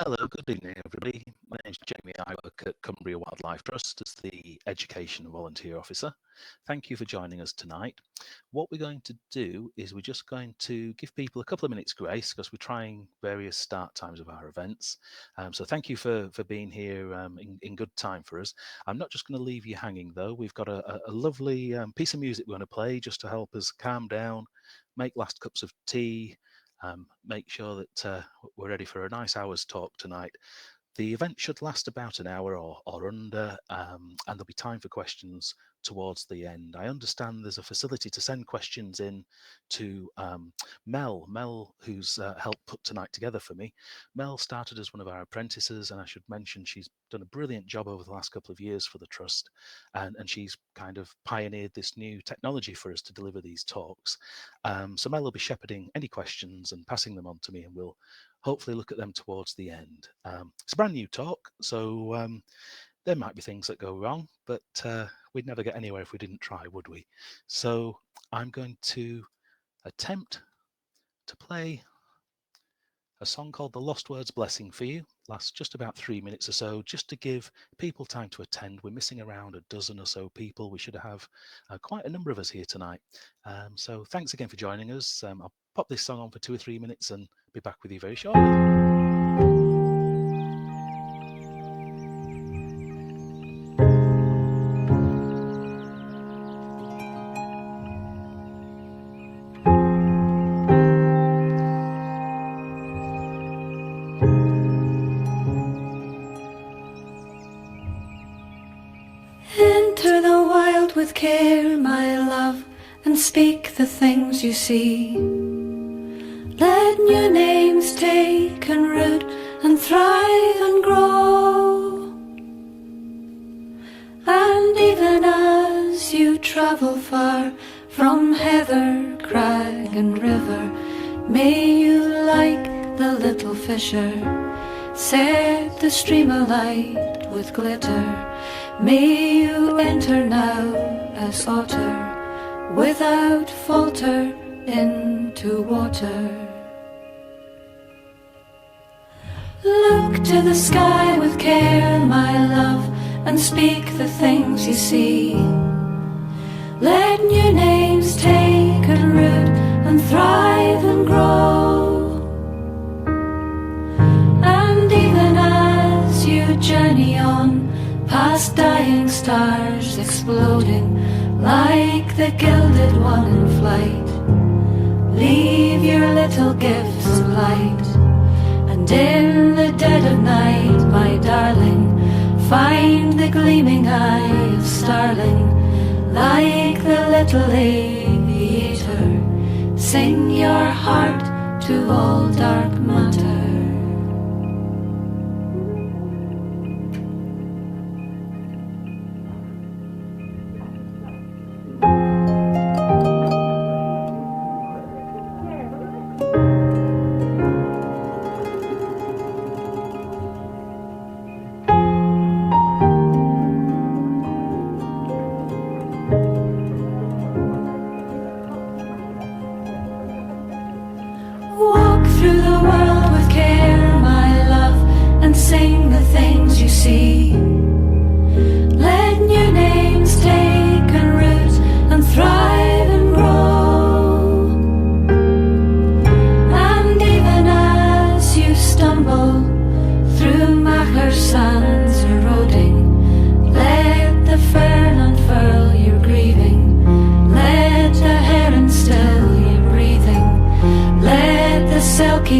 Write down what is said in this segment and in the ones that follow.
Hello, good evening, everybody. My name is Jamie. I work at Cumbria Wildlife Trust as the Education Volunteer Officer. Thank you for joining us tonight. What we're going to do is we're just going to give people a couple of minutes grace because we're trying various start times of our events. So thank you for being here in good time for us. I'm not just going to leave you hanging though. We've got a lovely piece of music we're going to play just to help us calm down, make last cups of tea, make sure that we're ready for a nice hour's talk tonight. The event should last about an hour or under, and there'll be time for questions towards the end. I understand there's a facility to send questions in to Mel, who's helped put tonight together for me. Mel started as one of our apprentices, and I should mention she's done a brilliant job over the last couple of years for the Trust, and she's kind of pioneered this new technology for us to deliver these talks. So Mel will be shepherding any questions and passing them on to me, and we'll hopefully look at them towards the end. It's a brand new talk, so there might be things that go wrong, but we'd never get anywhere if we didn't try, would we? So I'm going to attempt to play a song called The Lost Words Blessing for you. Lasts just about 3 minutes or so, just to give people time to attend. We're missing around a dozen or so people. We should have quite a number of us here tonight. So thanks again for joining us. I'll pop this song on for 2 or 3 minutes and be back with you very shortly. Enter the wild with care, my love, and speak the things you see. Let new names take and root and thrive and grow. And even as you travel far from heather, crag and river, may you, like the little fisher, set the stream alight with glitter. May you enter now as otter, without falter, into water. Look to the sky with care, my love, and speak the things you see. Let new names take and root and thrive and grow. And even as you journey on, past dying stars exploding like the gilded one in flight, leave your little gifts of light. And in the dead of night, my darling, find the gleaming eye of starling, like the little aviator. Sing your heart to all dark matter.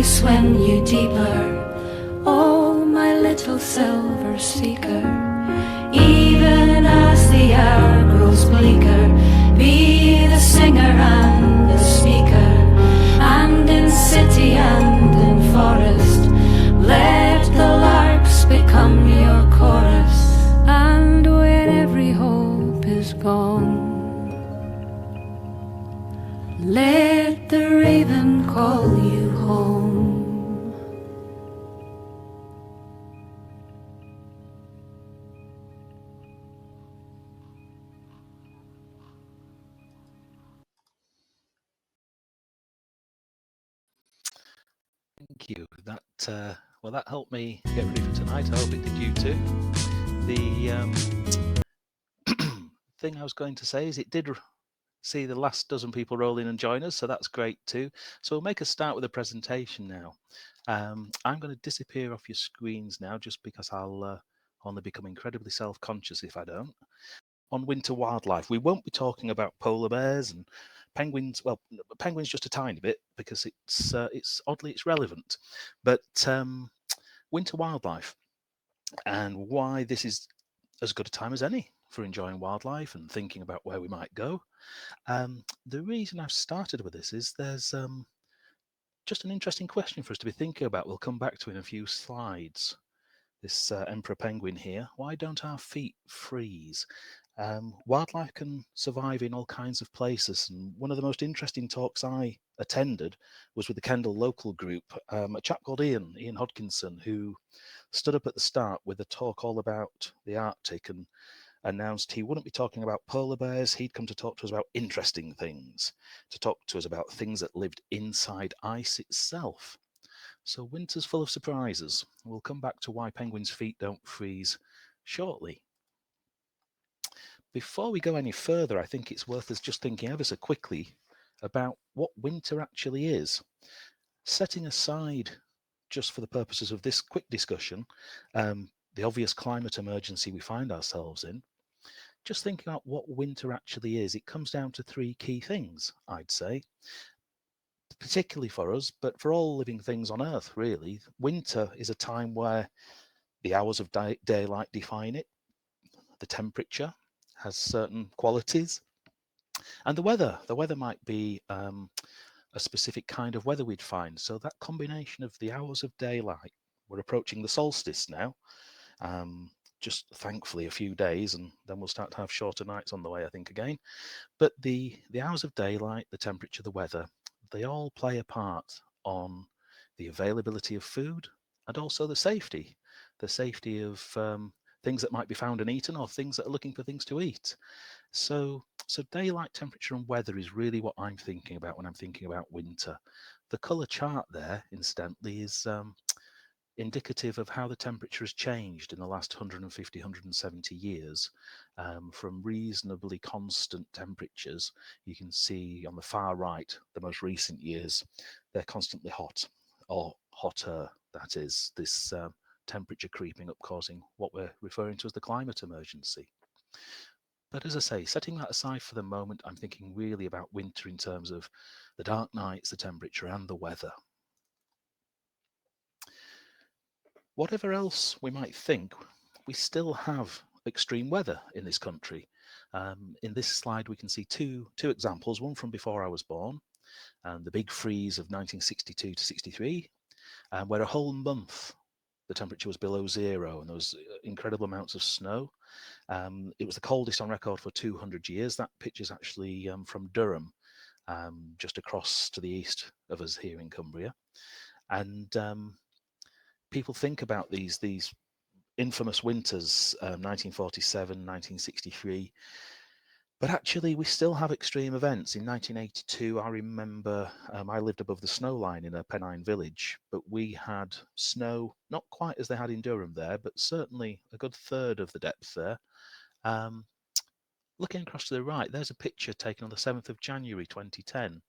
Swim you deeper, oh my little silver seeker. Even as the hour grows bleaker, be the singer and the speaker. And in city and in forest, let the larks become your chorus. And when every hope is gone, let the raven call you home. Thank you. That Well, that helped me get ready for tonight. I hope it did you too. The thing I was going to say is it did see the last dozen people roll in and join us, so that's great too. So we'll make a start with a presentation now. I'm going to disappear off your screens now just because I'll only become incredibly self-conscious if I don't. On winter wildlife, we won't be talking about polar bears and penguins. Well, penguins just a tiny bit because it's oddly it's relevant, but winter wildlife and why this is as good a time as any for enjoying wildlife and thinking about where we might go. The reason I've started with this is there's just an interesting question for us to be thinking about. We'll come back to in a few slides. This emperor penguin here, why don't our feet freeze? Wildlife can survive in all kinds of places, and one of the most interesting talks I attended was with the Kendal local group, a chap called Ian Hodkinson, who stood up at the start with a talk all about the Arctic and announced he wouldn't be talking about polar bears. He'd come to talk to us about interesting things, to talk to us about things that lived inside ice itself. So winter's full of surprises. We'll come back to why penguins' feet don't freeze shortly. Before we go any further, I think it's worth us just thinking ever so quickly about what winter actually is. Setting aside, just for the purposes of this quick discussion, the obvious climate emergency we find ourselves in, just thinking about what winter actually is, it comes down to three key things, I'd say, particularly for us, but for all living things on Earth, really. Winter is a time where the hours of daylight define it, the temperature has certain qualities, and the weather. The weather might be a specific kind of weather we'd find. So that combination of the hours of daylight, we're approaching the solstice now, just thankfully a few days, and then we'll start to have shorter nights on the way, I think, again. But the hours of daylight, the temperature, the weather, they all play a part on the availability of food and also the safety of things that might be found and eaten or things that are looking for things to eat. So daylight, temperature, and weather is really what I'm thinking about when I'm thinking about winter. The colour chart there, incidentally, is indicative of how the temperature has changed in the last 150, 170 years. From reasonably constant temperatures, you can see on the far right, the most recent years, they're constantly hot, or hotter, that is, this temperature creeping up, causing what we're referring to as the climate emergency. But as I say, setting that aside for the moment, I'm thinking really about winter in terms of the dark nights, the temperature, and the weather. Whatever else we might think, we still have extreme weather in this country. In this slide, we can see two examples, one from before I was born, and the big freeze of 1962 to 63, where a whole month the temperature was below zero and there was incredible amounts of snow. It was the coldest on record for 200 years. That picture is actually from Durham, just across to the east of us here in Cumbria. And people think about these infamous winters, 1947, 1963. But actually, we still have extreme events. In 1982, I remember I lived above the snow line in a Pennine village, but we had snow, not quite as they had in Durham there, but certainly a good third of the depth there. Looking across to the right, there's a picture taken on the 7th of January 2010.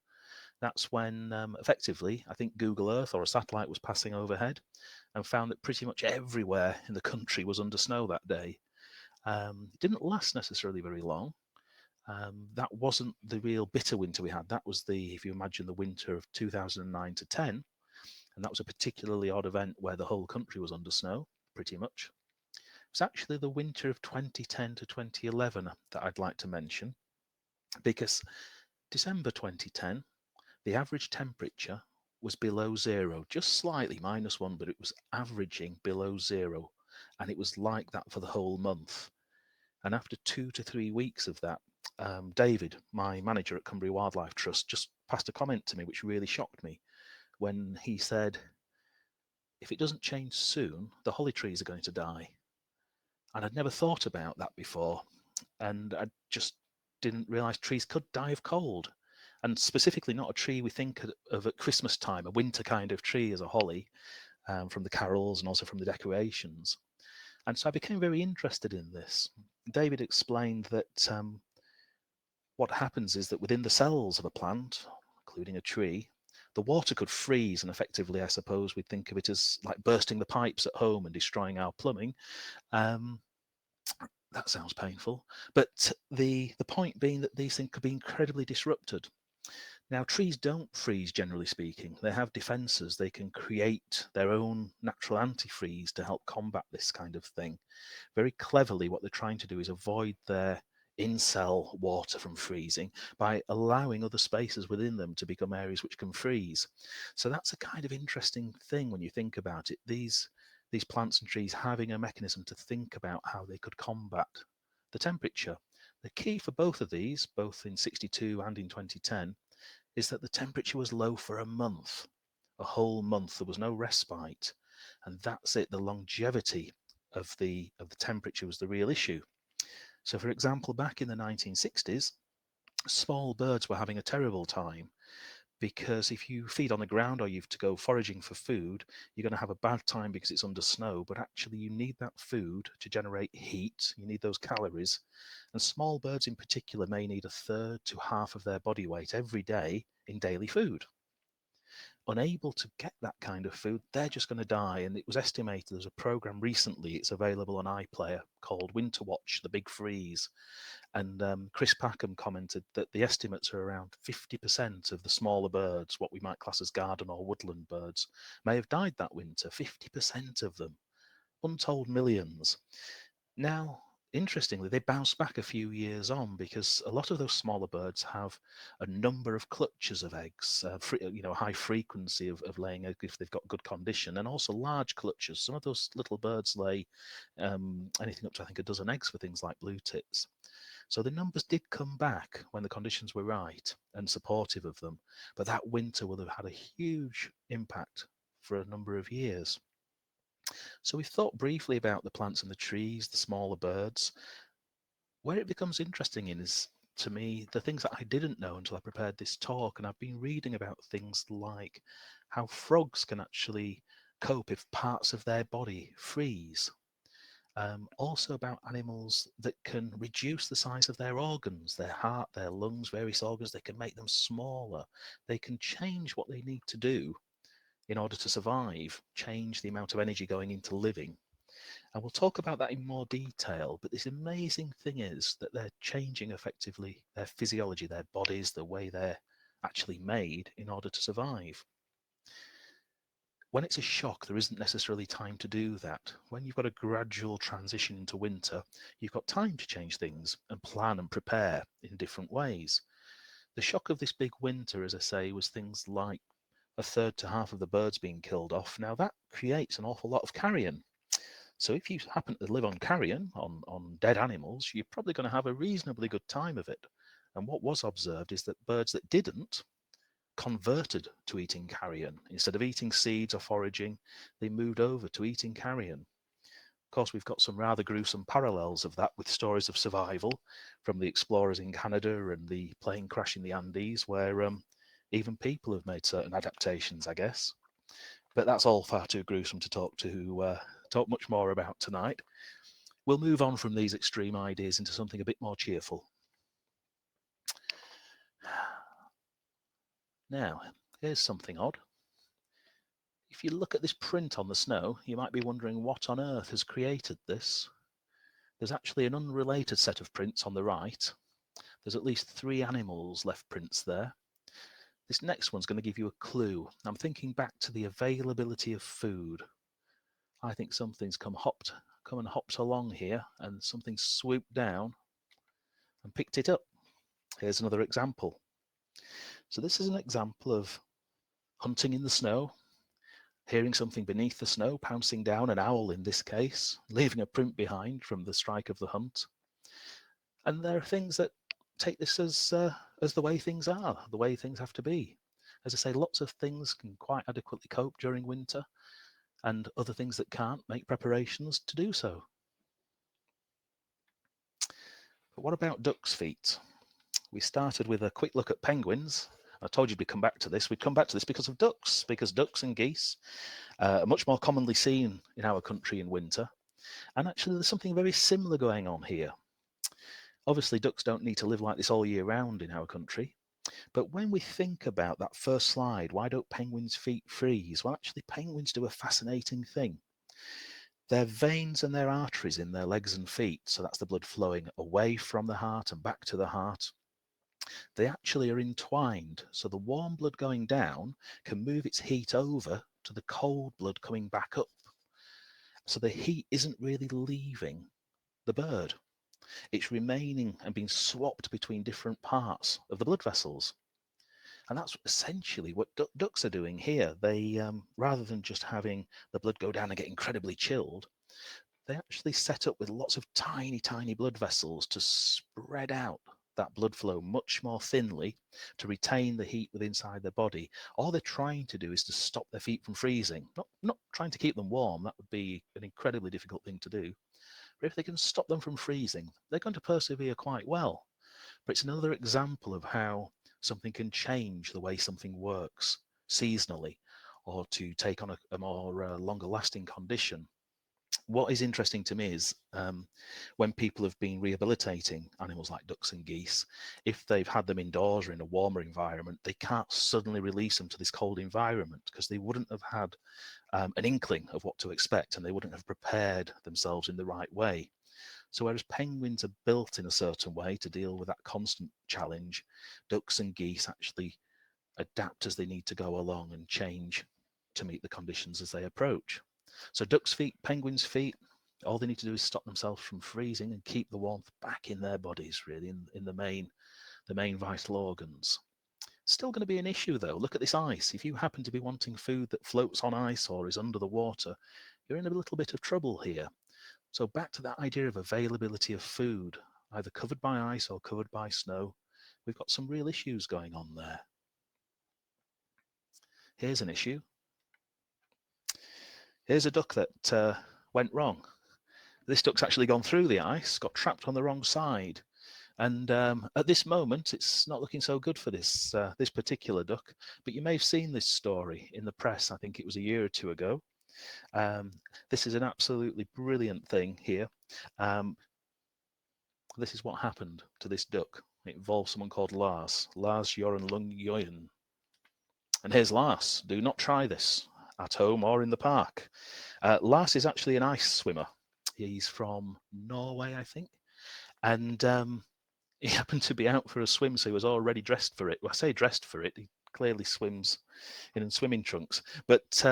That's when, effectively, I think Google Earth or a satellite was passing overhead and found that pretty much everywhere in the country was under snow that day. It didn't last necessarily very long. That wasn't the real bitter winter we had. That was if you imagine, the winter of 2009 to 10. And that was a particularly odd event where the whole country was under snow, pretty much. It's actually the winter of 2010 to 2011 that I'd like to mention, because December 2010, the average temperature was below zero, just slightly -1, but it was averaging below zero. And it was like that for the whole month. And after 2 to 3 weeks of that, David, my manager at Cumbria Wildlife Trust, just passed a comment to me which really shocked me when he said, if it doesn't change soon, the holly trees are going to die. And I'd never thought about that before. And I just didn't realize trees could die of cold. And specifically not a tree we think of at Christmas time, a winter kind of tree as a holly. from the carols and also from the decorations. And so I became very interested in this. David explained that what happens is that within the cells of a plant, including a tree, the water could freeze, and effectively, I suppose, we'd think of it as like bursting the pipes at home and destroying our plumbing. Um, that sounds painful. But the point being that these things could be incredibly disrupted. Now, trees don't freeze, generally speaking. They have defenses. They can create their own natural antifreeze to help combat this kind of thing. Very cleverly, what they're trying to do is avoid their in-cell water from freezing by allowing other spaces within them to become areas which can freeze. So that's a kind of interesting thing when you think about it. These plants and trees having a mechanism to think about how they could combat the temperature. The key for both of these, both in 62 and in 2010, is that the temperature was low for a month, a whole month. There was no respite, and that's it. The longevity of the temperature was the real issue. So, for example, back in the 1960s, small birds were having a terrible time because if you feed on the ground or you have to go foraging for food, you're going to have a bad time because it's under snow. But actually, you need that food to generate heat. You need those calories. And small birds in particular may need a third to half of their body weight every day in daily food. Unable to get that kind of food, they're just going to die. And it was estimated, there's a program recently, it's available on iPlayer, called Winter Watch, The Big Freeze. And Chris Packham commented that the estimates are around 50% of the smaller birds, what we might class as garden or woodland birds, may have died that winter. 50% of them. Untold millions. Now, interestingly, they bounce back a few years on because a lot of those smaller birds have a number of clutches of eggs, high frequency of laying eggs if they've got good condition, and also large clutches. Some of those little birds lay anything up to, I think, a dozen eggs for things like blue tits. So the numbers did come back when the conditions were right and supportive of them, but that winter will have had a huge impact for a number of years. So we've thought briefly about the plants and the trees, the smaller birds. Where it becomes interesting is, to me, the things that I didn't know until I prepared this talk, and I've been reading about things like how frogs can actually cope if parts of their body freeze. Also about animals that can reduce the size of their organs, their heart, their lungs, various organs. They can make them smaller. They can change what they need to do in order to survive, change the amount of energy going into living. And we'll talk about that in more detail. But this amazing thing is that they're changing effectively their physiology, their bodies, the way they're actually made in order to survive. When it's a shock, there isn't necessarily time to do that. When you've got a gradual transition into winter, you've got time to change things and plan and prepare in different ways. The shock of this big winter, as I say, was things like a third to half of the birds being killed off. Now that creates an awful lot of carrion. So if you happen to live on carrion, on dead animals, you're probably going to have a reasonably good time of it. And what was observed is that birds that didn't converted to eating carrion. Instead of eating seeds or foraging, they moved over to eating carrion. Of course, we've got some rather gruesome parallels of that with stories of survival from the explorers in Canada and the plane crash in the Andes, where even people have made certain adaptations, I guess. But that's all far too gruesome to talk much more about tonight. We'll move on from these extreme ideas into something a bit more cheerful. Now, here's something odd. If you look at this print on the snow, you might be wondering what on earth has created this. There's actually an unrelated set of prints on the right. There's at least 3 animals left prints there. This next one's going to give you a clue. I'm thinking back to the availability of food. I think something's come and hopped along here, and something swooped down and picked it up. Here's another example. So this is an example of hunting in the snow, hearing something beneath the snow, pouncing down, an owl in this case, leaving a print behind from the strike of the hunt. And there are things that take this as the way things are, the way things have to be. As I say, lots of things can quite adequately cope during winter, and other things that can't make preparations to do so. But what about duck's feet? We started with a quick look at penguins. I told you we'd come back to this. We'd come back to this because of ducks, because ducks and geese much more commonly seen in our country in winter. And actually, there's something very similar going on here. Obviously, ducks don't need to live like this all year round in our country. But when we think about that first slide, why don't penguins' feet freeze? Well, actually, penguins do a fascinating thing. Their veins and their arteries in their legs and feet, so that's the blood flowing away from the heart and back to the heart, they actually are entwined. So the warm blood going down can move its heat over to the cold blood coming back up. So the heat isn't really leaving the bird. It's remaining and being swapped between different parts of the blood vessels. And that's essentially what ducks are doing here. They, rather than just having the blood go down and get incredibly chilled, they actually set up with lots of tiny, tiny blood vessels to spread out that blood flow much more thinly to retain the heat within inside their body. All they're trying to do is to stop their feet from freezing, not trying to keep them warm. That would be an incredibly difficult thing to do. But if they can stop them from freezing, they're going to persevere quite well. But it's another example of how something can change the way something works seasonally, or to take on a more longer lasting condition. What is interesting to me is when people have been rehabilitating animals like ducks and geese, if they've had them indoors or in a warmer environment, they can't suddenly release them to this cold environment because they wouldn't have had an inkling of what to expect, and they wouldn't have prepared themselves in the right way. So whereas penguins are built in a certain way to deal with that constant challenge, ducks and geese actually adapt as they need to go along and change to meet the conditions as they approach. So ducks' feet, penguins' feet, all they need to do is stop themselves from freezing and keep the warmth back in their bodies, really, in the main vital organs. Still going to be an issue though. Look at this ice. If you happen to be wanting food that floats on ice or is under the water, you're in a little bit of trouble here. So back to that idea of availability of food, either covered by ice or covered by snow, we've got some real issues going on there. Here's an issue. Here's a duck that went wrong. This duck's actually gone through the ice, got trapped on the wrong side. And at this moment, it's not looking so good for this particular duck. But you may have seen this story in the press. I think it was a year or two ago. This is an absolutely brilliant thing here. This is what happened to this duck. It involves someone called Lars Joran Lungjoen. And here's Lars. Do not try this at home or in the park. Lars is actually an ice swimmer. He's from Norway, I think. And he happened to be out for a swim, so he was already dressed for it. Well, I say dressed for it. He clearly swims in swimming trunks. But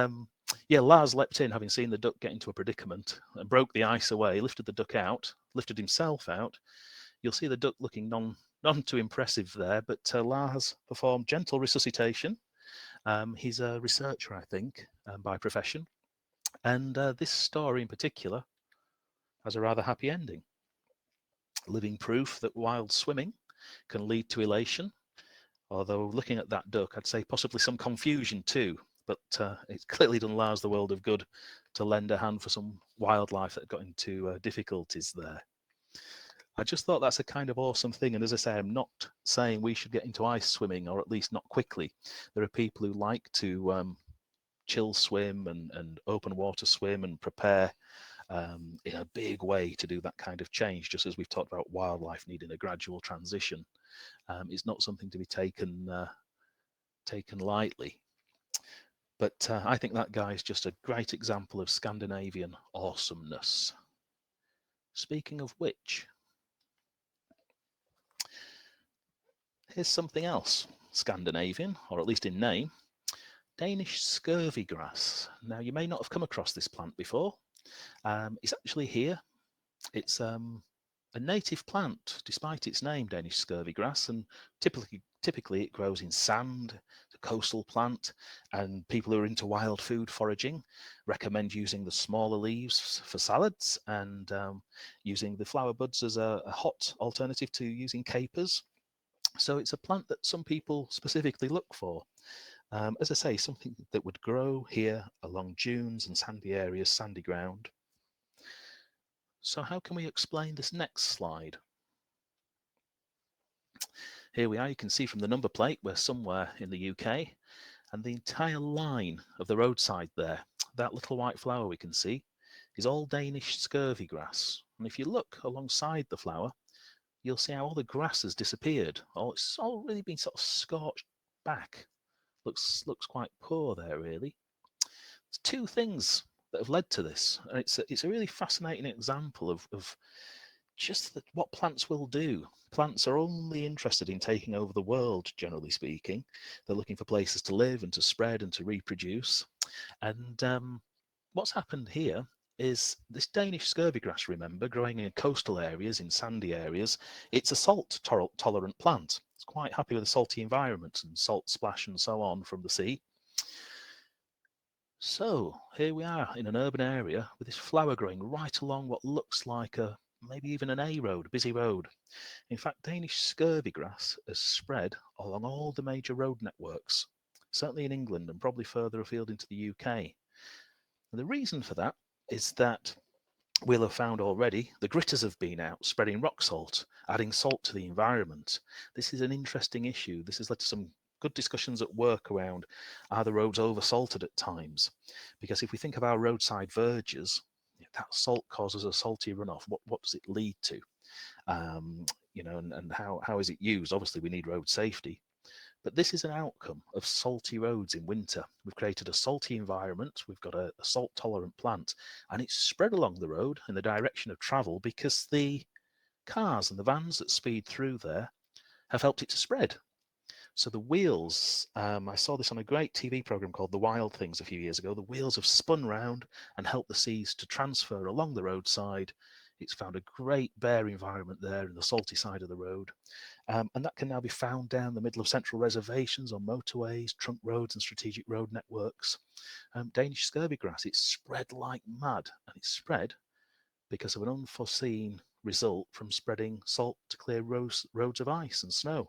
yeah, Lars leapt in, having seen the duck get into a predicament, and broke the ice away, lifted the duck out, lifted himself out. You'll see the duck looking none too impressive there, but Lars performed gentle resuscitation. He's a researcher, I think, by profession. And this story in particular has a rather happy ending. Living proof that wild swimming can lead to elation. Although looking at that duck, I'd say possibly some confusion too. But it's clearly done Lars the world of good to lend a hand for some wildlife that got into difficulties there. I just thought that's a kind of awesome thing. And as I say, I'm not saying we should get into ice swimming, or at least not quickly. There are people who like to chill swim and open water swim and prepare in a big way to do that kind of change, just as we've talked about wildlife needing a gradual transition. It's not something to be taken lightly. But I think that guy is just a great example of Scandinavian awesomeness. Speaking of which, here's something else Scandinavian, or at least in name, Danish scurvy grass. Now, you may not have come across this plant before. It's actually here. It's a native plant, despite its name, Danish scurvy grass, and typically it grows in sand. It's a coastal plant, and people who are into wild food foraging recommend using the smaller leaves for salads and using the flower buds as a hot alternative to using capers. So it's a plant that some people specifically look for. As I say, something that would grow here along dunes and sandy areas, sandy ground. So how can we explain this next slide? Here we are. You can see from the number plate we're somewhere in the UK, and the entire line of the roadside there, that little white flower we can see is all Danish scurvy grass. And if you look alongside the flower, you'll see how all the grass has disappeared. It's all really been sort of scorched back. Looks quite poor there, really. There's two things that have led to this, and it's a really fascinating example of just what plants will do. Plants are only interested in taking over the world, generally speaking. They're looking for places to live and to spread and to reproduce. And what's happened here is this Danish scurvy grass, remember, growing in coastal areas, in sandy areas, it's a salt tolerant plant. It's quite happy with a salty environment and salt splash and so on from the sea. So here we are in an urban area with this flower growing right along what looks like maybe even an A road, a busy road. In fact, Danish scurvy grass has spread along all the major road networks, certainly in England and probably further afield into the UK. And the reason for that is that we'll have found already the gritters have been out spreading rock salt, adding salt to the environment. This is an interesting issue. This has led to some good discussions at work around, are the roads oversalted at times? Because if we think of our roadside verges, that salt causes a salty runoff. What does it lead to? And how is it used? Obviously, we need road safety. But this is an outcome of salty roads in winter. We've created a salty environment, we've got a salt tolerant plant, and it's spread along the road in the direction of travel because the cars and the vans that speed through there have helped it to spread. So the wheels, I saw this on a great TV program called The Wild Things a few years ago. The wheels have spun round and helped the seas to transfer along the roadside. It's found a great bare environment there in the salty side of the road. And that can now be found down the middle of central reservations, on motorways, trunk roads and strategic road networks. Danish scurvy grass, it's spread like mad, and it's spread because of an unforeseen result from spreading salt to clear roads of ice and snow.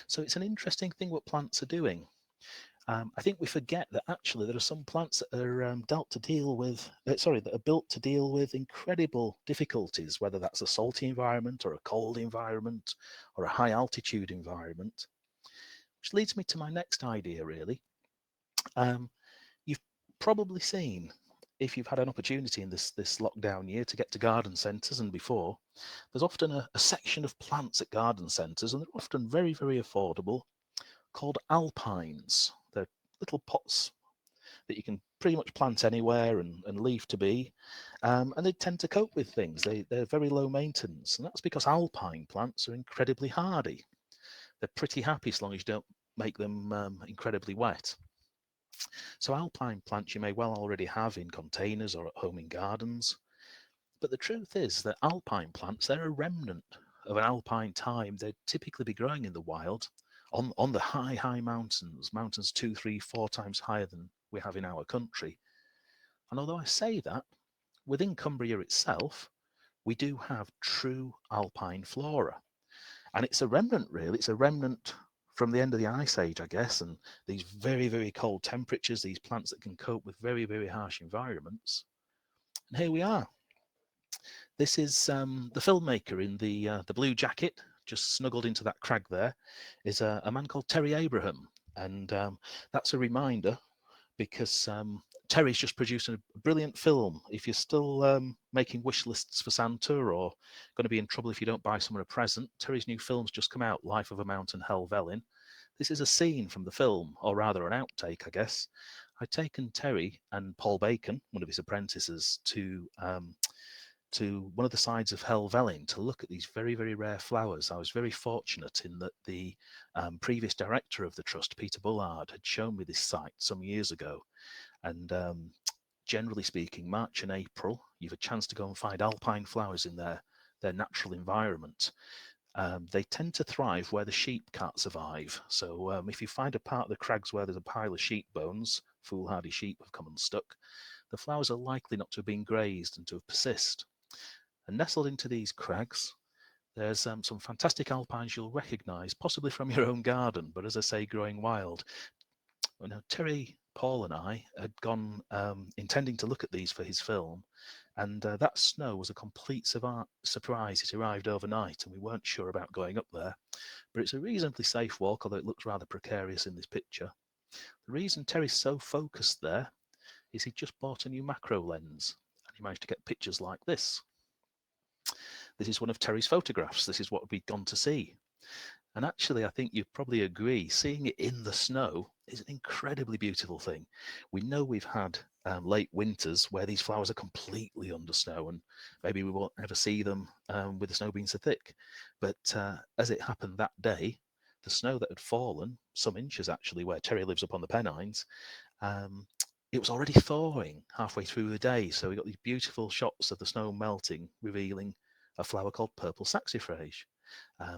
So it's an interesting thing what plants are doing. I think we forget that actually there are some plants that are that are built to deal with incredible difficulties, whether that's a salty environment or a cold environment or a high altitude environment. Which leads me to my next idea, really. You've probably seen, if you've had an opportunity in this lockdown year to get to garden centres and before, there's often a section of plants at garden centres, and they're often very, very affordable, called alpines. They're little pots that you can pretty much plant anywhere and leave to be. And they tend to cope with things. They're very low maintenance. And that's because alpine plants are incredibly hardy. They're pretty happy as long as you don't make them incredibly wet. So alpine plants you may well already have in containers or at home in gardens. But the truth is that alpine plants, they're a remnant of an alpine time. They'd typically be growing in the wild on the high mountains 2, 3, 4 times higher than we have in our country. And although I say that, within Cumbria itself, we do have true alpine flora. And it's a remnant, really. It's a remnant from the end of the Ice Age, I guess, and these very, very cold temperatures, these plants that can cope with very, very harsh environments. And here we are. This is the filmmaker in the blue jacket, just snuggled into that crag there, is a man called Terry Abraham. And that's a reminder because Terry's just produced a brilliant film. If you're still making wish lists for Santa or going to be in trouble if you don't buy someone a present, Terry's new film's just come out, Life of a Mountain Helvellyn. This is a scene from the film, or rather an outtake, I guess. I'd taken Terry and Paul Bacon, one of his apprentices, to one of the sides of Helvellyn to look at these very, very rare flowers. I was very fortunate in that the previous director of the trust, Peter Bullard, had shown me this site some years ago. And generally speaking, March and April, you've a chance to go and find alpine flowers in their natural environment. They tend to thrive where the sheep can't survive. So if you find a part of the crags where there's a pile of sheep bones, foolhardy sheep have come unstuck, the flowers are likely not to have been grazed and to have persisted. And nestled into these crags, there's some fantastic alpines you'll recognise, possibly from your own garden, but as I say, growing wild. Now, Terry, Paul and I had gone intending to look at these for his film, and that snow was a complete surprise. It arrived overnight, and we weren't sure about going up there. But it's a reasonably safe walk, although it looks rather precarious in this picture. The reason Terry's so focused there is he'd just bought a new macro lens and he managed to get pictures like this. This is one of Terry's photographs. This is what we'd gone to see. And actually, I think you'd probably agree, seeing it in the snow is an incredibly beautiful thing. We know we've had late winters where these flowers are completely under snow, and maybe we won't ever see them with the snow being so thick. But as it happened that day, the snow that had fallen, some inches actually, where Terry lives up on the Pennines, um, it was already thawing halfway through the day. So we got these beautiful shots of the snow melting, revealing a flower called purple saxifrage.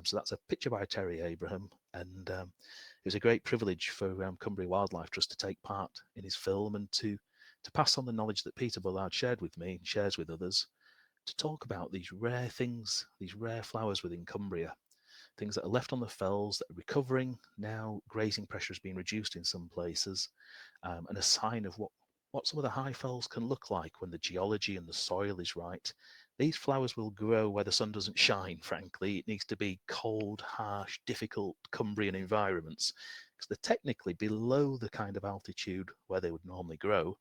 So that's a picture by Terry Abraham, and it was a great privilege for Cumbria Wildlife Trust to take part in his film and to pass on the knowledge that Peter Bullard shared with me and shares with others, to talk about these rare things, these rare flowers within Cumbria, things that are left on the fells that are recovering. Now grazing pressure has been reduced in some places, and a sign of what some of the high fells can look like when the geology and the soil is right. These flowers will grow where the sun doesn't shine, frankly. It needs to be cold, harsh, difficult Cumbrian environments, because they're technically below the kind of altitude where they would normally grow.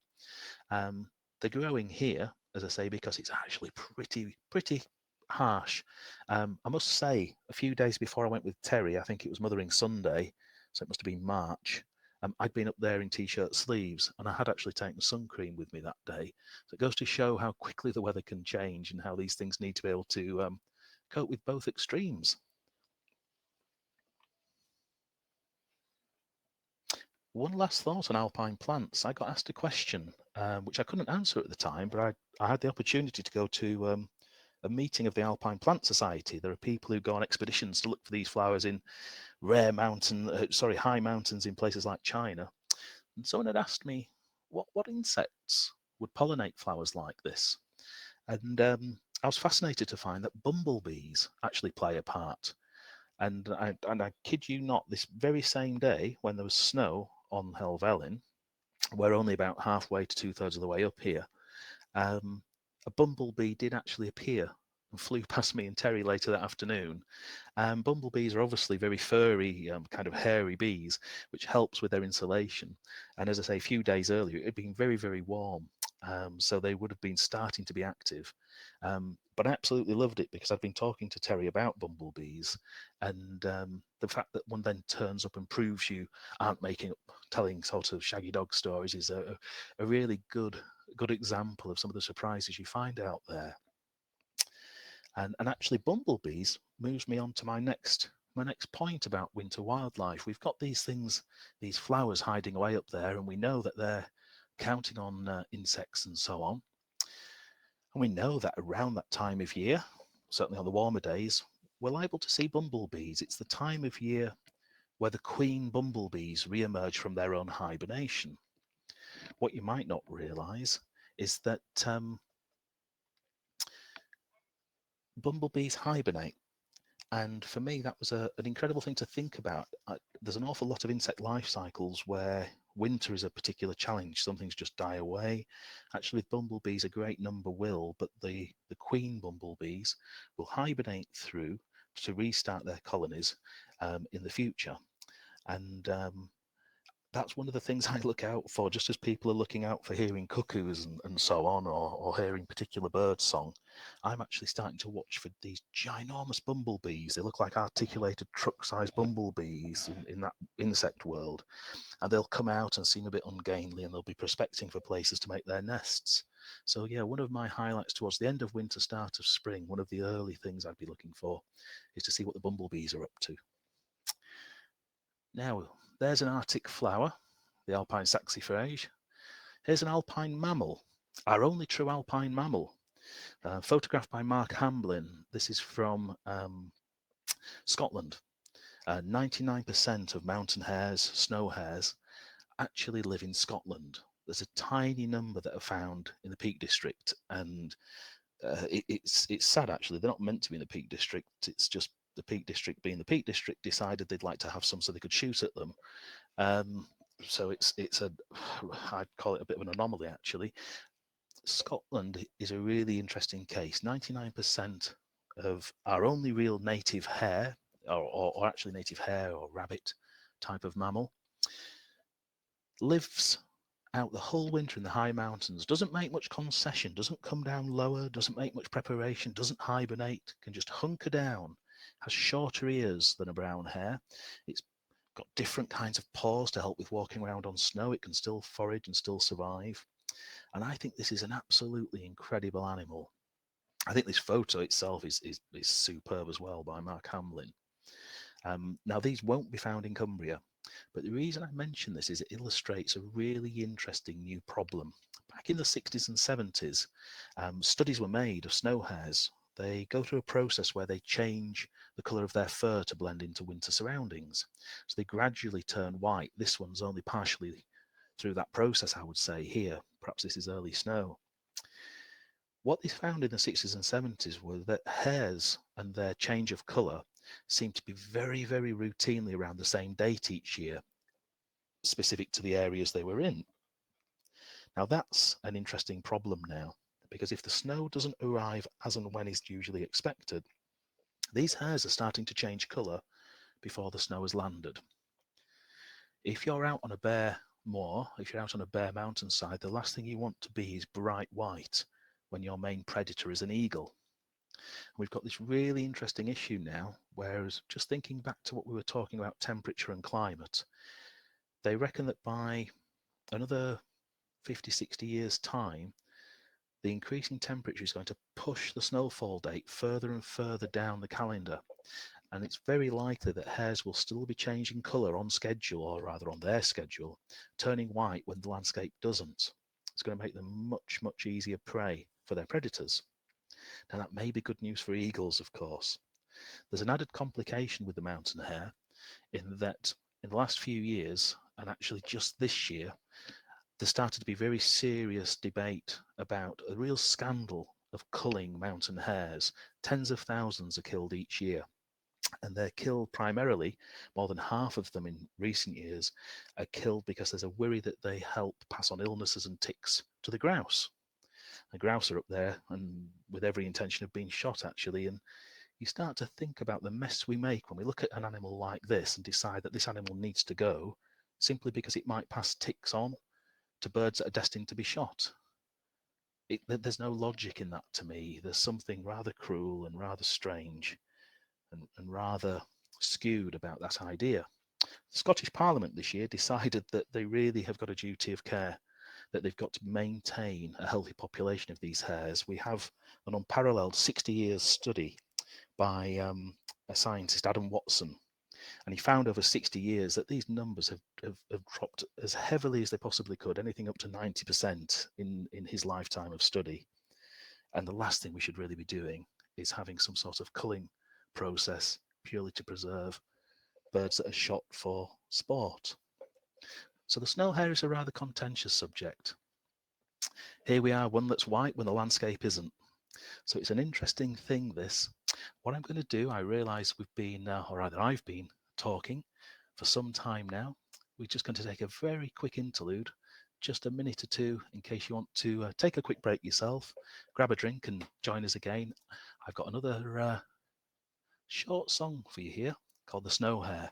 Um, they're growing here, as I say, because it's actually pretty harsh. I must say, a few days before I went with Terry, I think it was Mothering Sunday, so it must have been March. I'd been up there in t-shirt sleeves, and I had actually taken sun cream with me that day. So it goes to show how quickly the weather can change and how these things need to be able to cope with both extremes. One last thought on alpine plants. I got asked a question, which I couldn't answer at the time, but I had the opportunity to go to a meeting of the Alpine Plant Society. There are people who go on expeditions to look for these flowers in high mountains in places like China. And someone had asked me, what insects would pollinate flowers like this? And I was fascinated to find that bumblebees actually play a part. And I kid you not, this very same day when there was snow on Helvellyn, we're only about halfway to two-thirds of the way up here, a bumblebee did actually appear and flew past me and Terry later that afternoon. Bumblebees are obviously very furry, kind of hairy bees, which helps with their insulation. And as I say, a few days earlier, it had been very, very warm. So they would have been starting to be active. But I absolutely loved it because I'd been talking to Terry about bumblebees, and the fact that one then turns up and proves you aren't making up, telling sort of shaggy dog stories is a really good example of some of the surprises you find out there. And actually, bumblebees moves me on to my next point about winter wildlife. We've got these things, these flowers hiding away up there, and we know that they're counting on insects and so on. And we know that around that time of year, certainly on the warmer days, we're liable to see bumblebees. It's the time of year where the queen bumblebees re-emerge from their own hibernation. What you might not realize is that bumblebees hibernate. And for me, that was an incredible thing to think about. There's an awful lot of insect life cycles where winter is a particular challenge. Some things just die away. Actually, with bumblebees, a great number will, but the queen bumblebees will hibernate through to restart their colonies in the future. And that's one of the things I look out for, just as people are looking out for hearing cuckoos and so on, or hearing particular bird song. I'm actually starting to watch for these ginormous bumblebees. They look like articulated truck-sized bumblebees in that insect world. And they'll come out and seem a bit ungainly, and they'll be prospecting for places to make their nests. So yeah, one of my highlights towards the end of winter, start of spring, one of the early things I'd be looking for is to see what the bumblebees are up to. Now, there's an Arctic flower, the alpine saxifrage. Here's an alpine mammal, our only true alpine mammal, photographed by Mark Hamblin. This is from Scotland. 99% of mountain hares, snow hares, actually live in Scotland. There's a tiny number that are found in the Peak District, and it's sad actually. They're not meant to be in the Peak District. It's just the Peak District, being the Peak District, decided they'd like to have some so they could shoot at them. So it's I'd call it a bit of an anomaly actually. Scotland is a really interesting case. 99% of our only real native hare, or actually native hare or rabbit type of mammal, lives out the whole winter in the high mountains, doesn't make much concession, doesn't come down lower, doesn't make much preparation, doesn't hibernate, can just hunker down, has shorter ears than a brown hare. It's got different kinds of paws to help with walking around on snow. It can still forage and still survive. And I think this is an absolutely incredible animal. I think this photo itself is superb as well by Mark Hamlin. Now, these won't be found in Cumbria, but the reason I mention this is it illustrates a really interesting new problem. Back in the 60s and 70s, studies were made of snow hares. They go through a process where they change the colour of their fur to blend into winter surroundings. So they gradually turn white. This one's only partially through that process, I would say, here. Perhaps this is early snow. What they found in the 60s and 70s were that hares and their change of colour seemed to be very, very routinely around the same date each year, specific to the areas they were in. Now that's an interesting problem now, because if the snow doesn't arrive as and when is usually expected, these hares are starting to change colour before the snow has landed. If you're out on a bare moor, if you're out on a bare mountainside, the last thing you want to be is bright white when your main predator is an eagle. We've got this really interesting issue now, whereas just thinking back to what we were talking about, temperature and climate, they reckon that by another 50, 60 years' time, the increasing temperature is going to push the snowfall date further and further down the calendar. And it's very likely that hares will still be changing colour on schedule, or rather on their schedule, turning white when the landscape doesn't. It's going to make them much, much easier prey for their predators. Now that may be good news for eagles, of course. There's an added complication with the mountain hare in that in the last few years, and actually just this year, there started to be very serious debate about a real scandal of culling mountain hares. Tens of thousands are killed each year. And they're killed primarily, more than half of them in recent years are killed because there's a worry that they help pass on illnesses and ticks to the grouse. The grouse are up there and with every intention of being shot, actually. And you start to think about the mess we make when we look at an animal like this and decide that this animal needs to go simply because it might pass ticks on to birds that are destined to be shot. There's no logic in that to me. There's something rather cruel and rather strange and rather skewed about that idea. The Scottish Parliament this year decided that they really have got a duty of care, that they've got to maintain a healthy population of these hares. We have an unparalleled 60 years study by a scientist, Adam Watson, and he found over 60 years that these numbers have dropped as heavily as they possibly could, anything up to 90% in his lifetime of study. And the last thing we should really be doing is having some sort of culling process purely to preserve birds that are shot for sport. So the snow hare is a rather contentious subject. Here we are, one that's white when the landscape isn't. So it's an interesting thing, this. What I'm going to do, I realise we've been, or rather I've been talking for some time now. We're just going to take a very quick interlude, just a minute or two, in case you want to take a quick break yourself, grab a drink and join us again. I've got another short song for you here called The Snow Hare.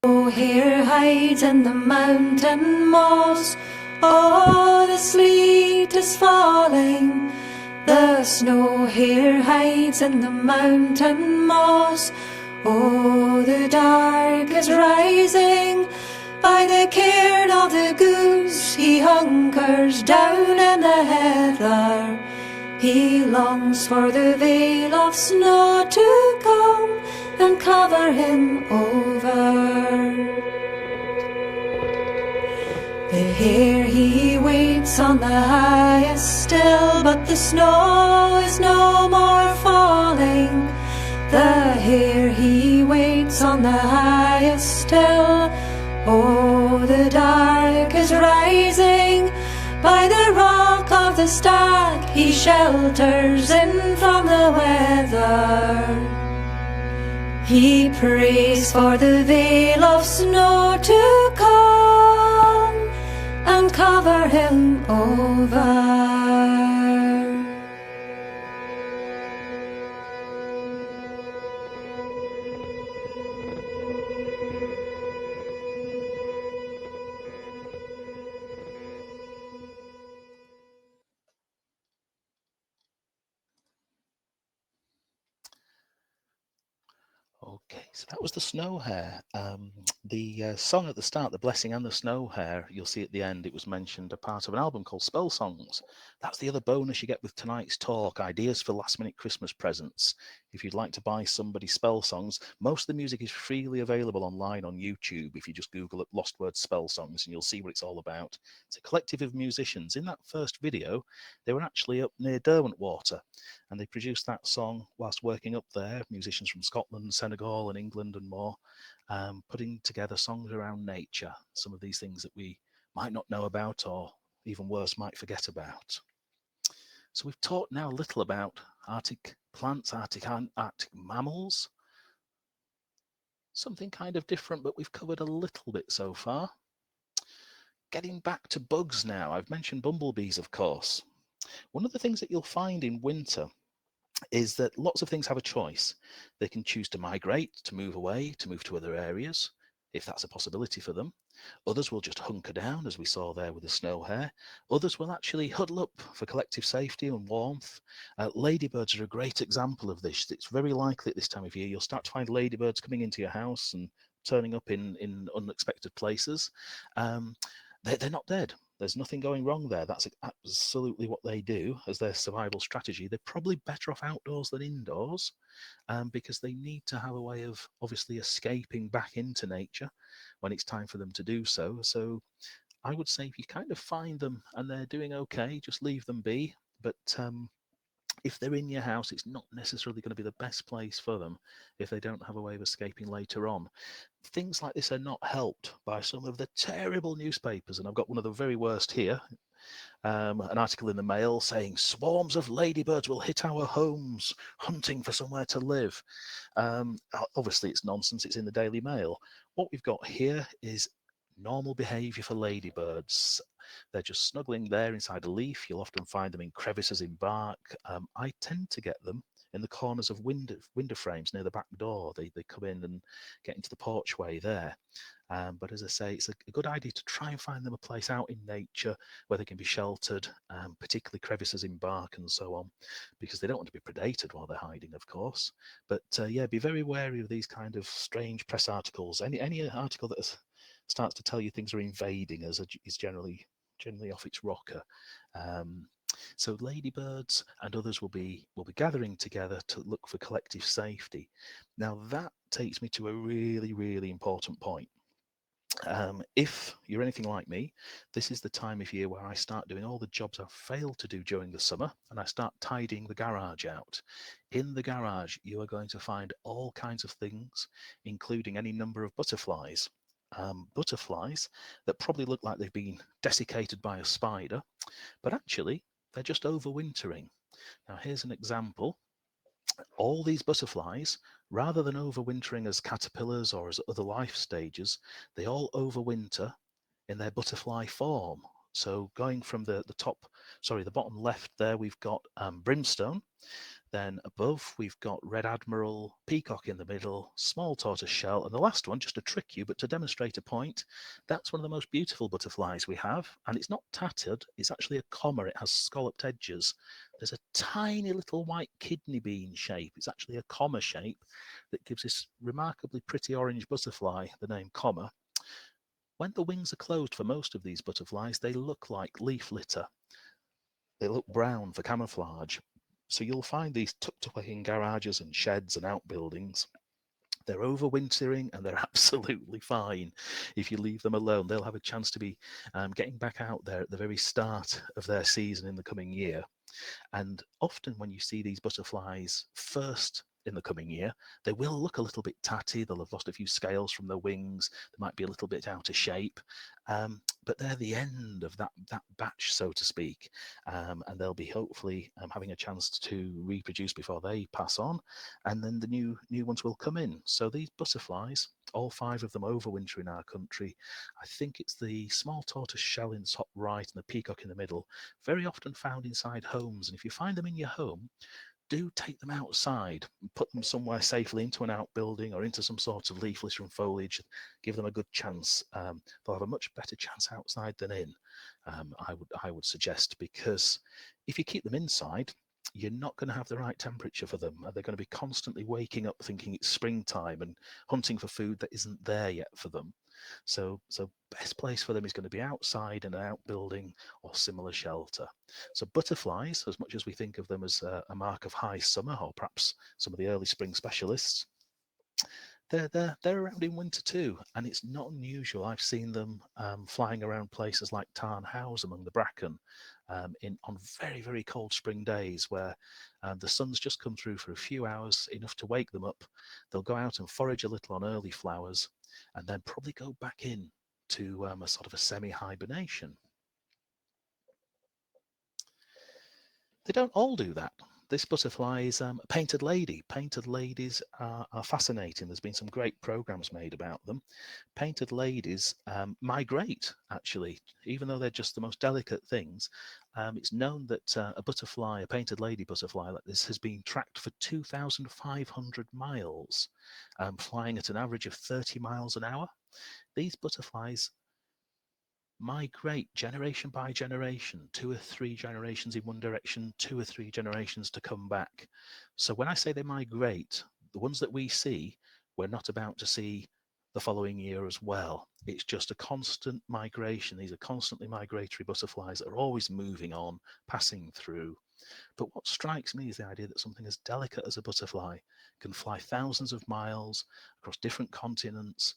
Snow hare hides in the mountain moss. Oh, the sleet is falling. The snow hare hides in the mountain moss. Oh, the dark is rising. By the cairn of the goose he hunkers down in the heather. He longs for the veil of snow to come and cover him over. The hare he waits on the highest still, but the snow is no more falling. The hare he waits on the highest still. Oh, the dark is rising. By the rock of the stag he shelters in from the weather. He prays for the veil of snow to come and cover him over. So that was the snow hare. The song at the start, the blessing and the snow hare, you'll see at the end, it was mentioned a part of an album called Spell Songs. That's the other bonus you get with tonight's talk, ideas for last minute Christmas presents. If you'd like to buy somebody spell songs, most of the music is freely available online on YouTube. If you just Google it, Lost Words Spell Songs, and you'll see what it's all about. It's a collective of musicians. In that first video, they were actually up near Derwentwater, and they produced that song whilst working up there, musicians from Scotland, Senegal and England and more, putting together songs around nature, some of these things that we might not know about or even worse, might forget about. So we've talked now a little about Arctic plants, Arctic mammals, something kind of different, but we've covered a little bit so far. Getting back to bugs now, I've mentioned bumblebees, of course. One of the things that you'll find in winter is that lots of things have a choice. They can choose to migrate, to move away, to move to other areas, if that's a possibility for them. Others will just hunker down, as we saw there with the snow hare. Others will actually huddle up for collective safety and warmth. Ladybirds are a great example of this. It's very likely at this time of year you'll start to find ladybirds coming into your house and turning up in unexpected places. They're not dead. There's nothing going wrong there. That's absolutely what they do as their survival strategy. They're probably better off outdoors than indoors, because they need to have a way of obviously escaping back into nature when it's time for them to do so. So I would say if you kind of find them and they're doing okay, just leave them be. But if they're in your house, it's not necessarily going to be the best place for them if they don't have a way of escaping later on. Things like this are not helped by some of the terrible newspapers, and I've got one of the very worst here. An article in the Mail saying swarms of ladybirds will hit our homes, hunting for somewhere to live. Obviously, it's nonsense. It's in the Daily Mail. What we've got here is normal behaviour for ladybirds. They're just snuggling there inside a leaf. You'll often find them in crevices in bark. I tend to get them in the corners of window frames near the back door. They come in and get into the porchway there. But as I say, it's a good idea to try and find them a place out in nature where they can be sheltered, particularly crevices in bark and so on, because they don't want to be predated while they're hiding, of course. But yeah, be very wary of these kind of strange press articles. Any article that starts to tell you things are invading us is generally off its rocker. So ladybirds and others will be gathering together to look for collective safety. Now that takes me to a really, really important point. If you're anything like me, this is the time of year where I start doing all the jobs I've failed to do during the summer, and I start tidying the garage out. In the garage, you are going to find all kinds of things, including any number of butterflies. Butterflies that probably look like they've been desiccated by a spider, but actually they're just overwintering. Now here's an example. All these butterflies, rather than overwintering as caterpillars or as other life stages, they all overwinter in their butterfly form. So going from the bottom left there, we've got brimstone. Then above, we've got red admiral, peacock in the middle, small tortoise shell, and the last one, just to trick you, but to demonstrate a point, that's one of the most beautiful butterflies we have, and it's not tattered, it's actually a comma, it has scalloped edges. There's a tiny little white kidney bean shape, it's actually a comma shape that gives this remarkably pretty orange butterfly the name comma. When the wings are closed for most of these butterflies, they look like leaf litter. They look brown for camouflage. So you'll find these tucked away in garages and sheds and outbuildings. They're overwintering and they're absolutely fine. If you leave them alone, they'll have a chance to be getting back out there at the very start of their season in the coming year. And often when you see these butterflies first in the coming year, they will look a little bit tatty. They'll have lost a few scales from their wings. They might be a little bit out of shape. But they're the end of that batch, so to speak. And they'll be hopefully having a chance to reproduce before they pass on. And then the new ones will come in. So these butterflies, all 5 of them overwinter in our country. I think it's the small tortoise shell in the top right and the peacock in the middle, very often found inside homes. And if you find them in your home, do take them outside and put them somewhere safely into an outbuilding or into some sort of leaf litter and foliage. Give them a good chance. They'll have a much better chance outside than in, I would suggest, because if you keep them inside, you're not going to have the right temperature for them. They're going to be constantly waking up thinking it's springtime and hunting for food that isn't there yet for them. So best place for them is going to be outside in an outbuilding or similar shelter. So butterflies, as much as we think of them as a mark of high summer, or perhaps some of the early spring specialists, they're around in winter too, and it's not unusual. I've seen them flying around places like Tarn House among the bracken in on very, very cold spring days where the sun's just come through for a few hours, enough to wake them up. They'll go out and forage a little on early flowers and then probably go back in to a sort of a semi-hibernation. They don't all do that. This butterfly is a painted lady. Painted ladies are fascinating. There's been some great programs made about them. Painted ladies migrate, actually, even though they're just the most delicate things. It's known that a butterfly, a painted lady butterfly like this, has been tracked for 2,500 miles, flying at an average of 30 miles an hour. These butterflies migrate generation by generation, 2 or 3 generations in one direction, 2 or 3 generations to come back. So when I say they migrate, the ones that we see, we're not about to see the following year as well. It's just a constant migration. These are constantly migratory butterflies that are always moving on, passing through. But what strikes me is the idea that something as delicate as a butterfly can fly thousands of miles across different continents.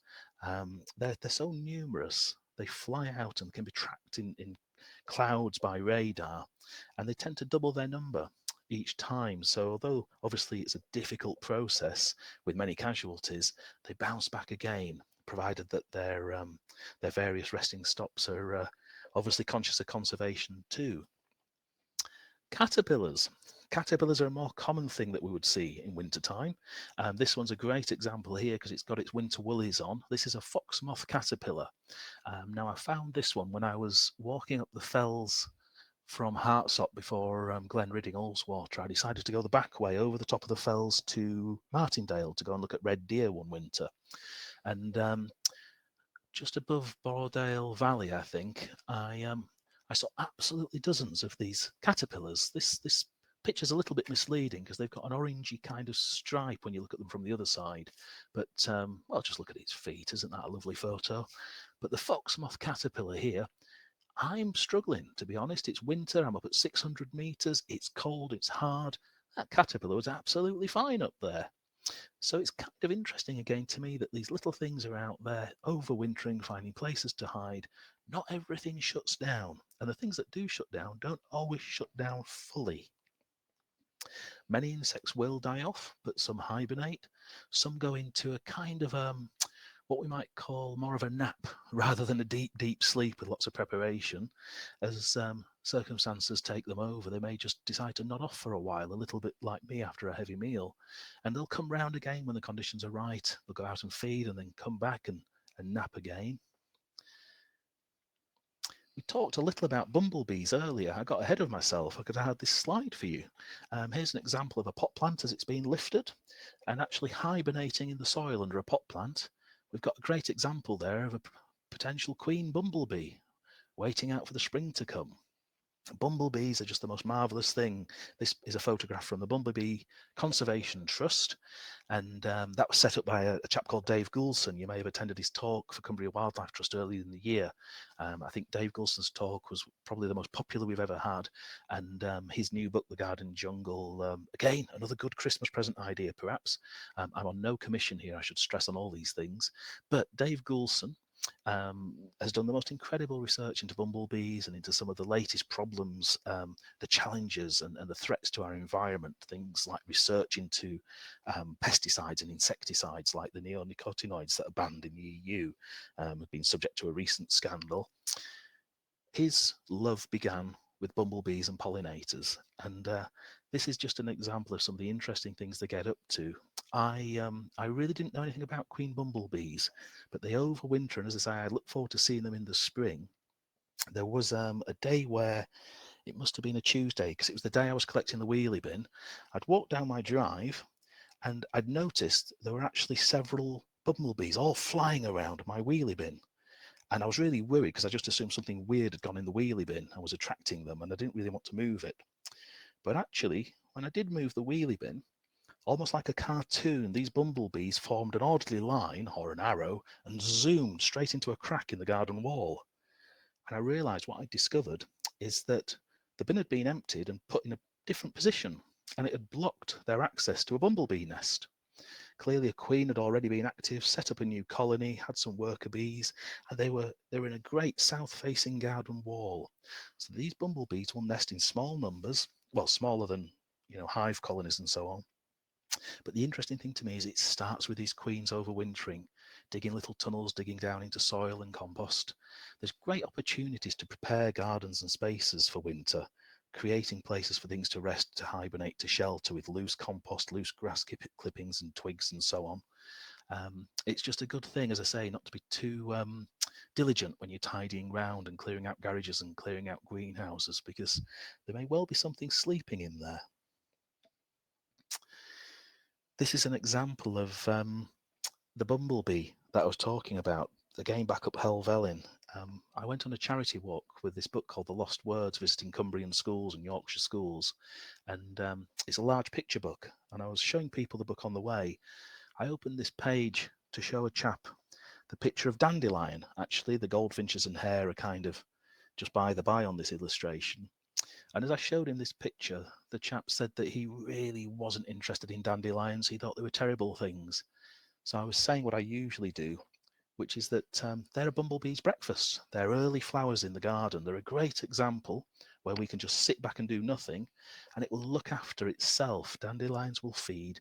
They're so numerous. They fly out and can be tracked in clouds by radar, and they tend to double their number each time. So although obviously it's a difficult process with many casualties, they bounce back again, provided that their various resting stops are obviously conscious of conservation too. Caterpillars. Caterpillars are a more common thing that we would see in wintertime. This one's a great example here because it's got its winter woolies on. This is a fox moth caterpillar. Now, I found this one when I was walking up the fells from Hartsop before Glenridding, Ullswater. I decided to go the back way over the top of the fells to Martindale to go and look at red deer one winter. And just above Borodale Valley, I think, I saw absolutely dozens of these caterpillars. This picture's a little bit misleading because they've got an orangey kind of stripe when you look at them from the other side. But, well, just look at its feet. Isn't that a lovely photo? But the fox moth caterpillar here, I'm struggling, to be honest. It's winter. I'm up at 600 meters. It's cold. It's hard. That caterpillar was absolutely fine up there. So it's kind of interesting again to me that these little things are out there overwintering, finding places to hide. Not everything shuts down, and the things that do shut down don't always shut down fully. Many insects will die off, but some hibernate. Some go into a kind of what we might call more of a nap rather than a deep, deep sleep with lots of preparation. As circumstances take them over, they may just decide to nod off for a while, a little bit like me after a heavy meal. And they'll come round again when the conditions are right. They'll go out and feed and then come back and nap again. We talked a little about bumblebees earlier. I got ahead of myself because I had this slide for you. Here's an example of a pot plant as it's being lifted and actually hibernating in the soil under a pot plant. We've got a great example there of a potential queen bumblebee waiting out for the spring to come. Bumblebees are just the most marvellous thing. This is a photograph from the Bumblebee Conservation Trust, and that was set up by a chap called Dave Goulson. You may have attended his talk for Cumbria Wildlife Trust earlier in the year. I think Dave Goulson's talk was probably the most popular we've ever had, and his new book, The Garden Jungle, again, another good Christmas present idea, perhaps. I'm on no commission here, I should stress on all these things, but Dave Goulson has done the most incredible research into bumblebees and into some of the latest problems, the challenges and the threats to our environment, things like research into pesticides and insecticides like the neonicotinoids that are banned in the EU, have been subject to a recent scandal. His love began with bumblebees and pollinators, and this is just an example of some of the interesting things they get up to. I really didn't know anything about queen bumblebees, but they overwinter, and as I say, I look forward to seeing them in the spring. There was a day where it must have been a Tuesday, because it was the day I was collecting the wheelie bin. I'd walked down my drive, and I'd noticed there were actually several bumblebees all flying around my wheelie bin. And I was really worried because I just assumed something weird had gone in the wheelie bin. I was attracting them and I didn't really want to move it. But actually, when I did move the wheelie bin, almost like a cartoon, these bumblebees formed an orderly line, or an arrow, and zoomed straight into a crack in the garden wall. And I realised what I discovered is that the bin had been emptied and put in a different position, and it had blocked their access to a bumblebee nest. Clearly, a queen had already been active, set up a new colony, had some worker bees, and they were in a great south-facing garden wall. So these bumblebees will nest in small numbers, well, smaller than hive colonies and so on. But the interesting thing to me is it starts with these queens overwintering, digging little tunnels, digging down into soil and compost. There's great opportunities to prepare gardens and spaces for winter, creating places for things to rest, to hibernate, to shelter with loose compost, loose grass clippings and twigs and so on. It's just a good thing, as I say, not to be too diligent when you're tidying round and clearing out garages and clearing out greenhouses, because there may well be something sleeping in there. This is an example of the bumblebee that I was talking about, again back up Helvellyn. I went on a charity walk with this book called The Lost Words, visiting Cumbrian schools and Yorkshire schools. And it's a large picture book. And I was showing people the book on the way. I opened this page to show a chap the picture of dandelion. Actually, the goldfinches and hare are kind of just by the by on this illustration. And as I showed him this picture, the chap said that he really wasn't interested in dandelions. He thought they were terrible things. So I was saying what I usually do, which is that they're a bumblebee's breakfast. They're early flowers in the garden. They're a great example where we can just sit back and do nothing, and it will look after itself. Dandelions will feed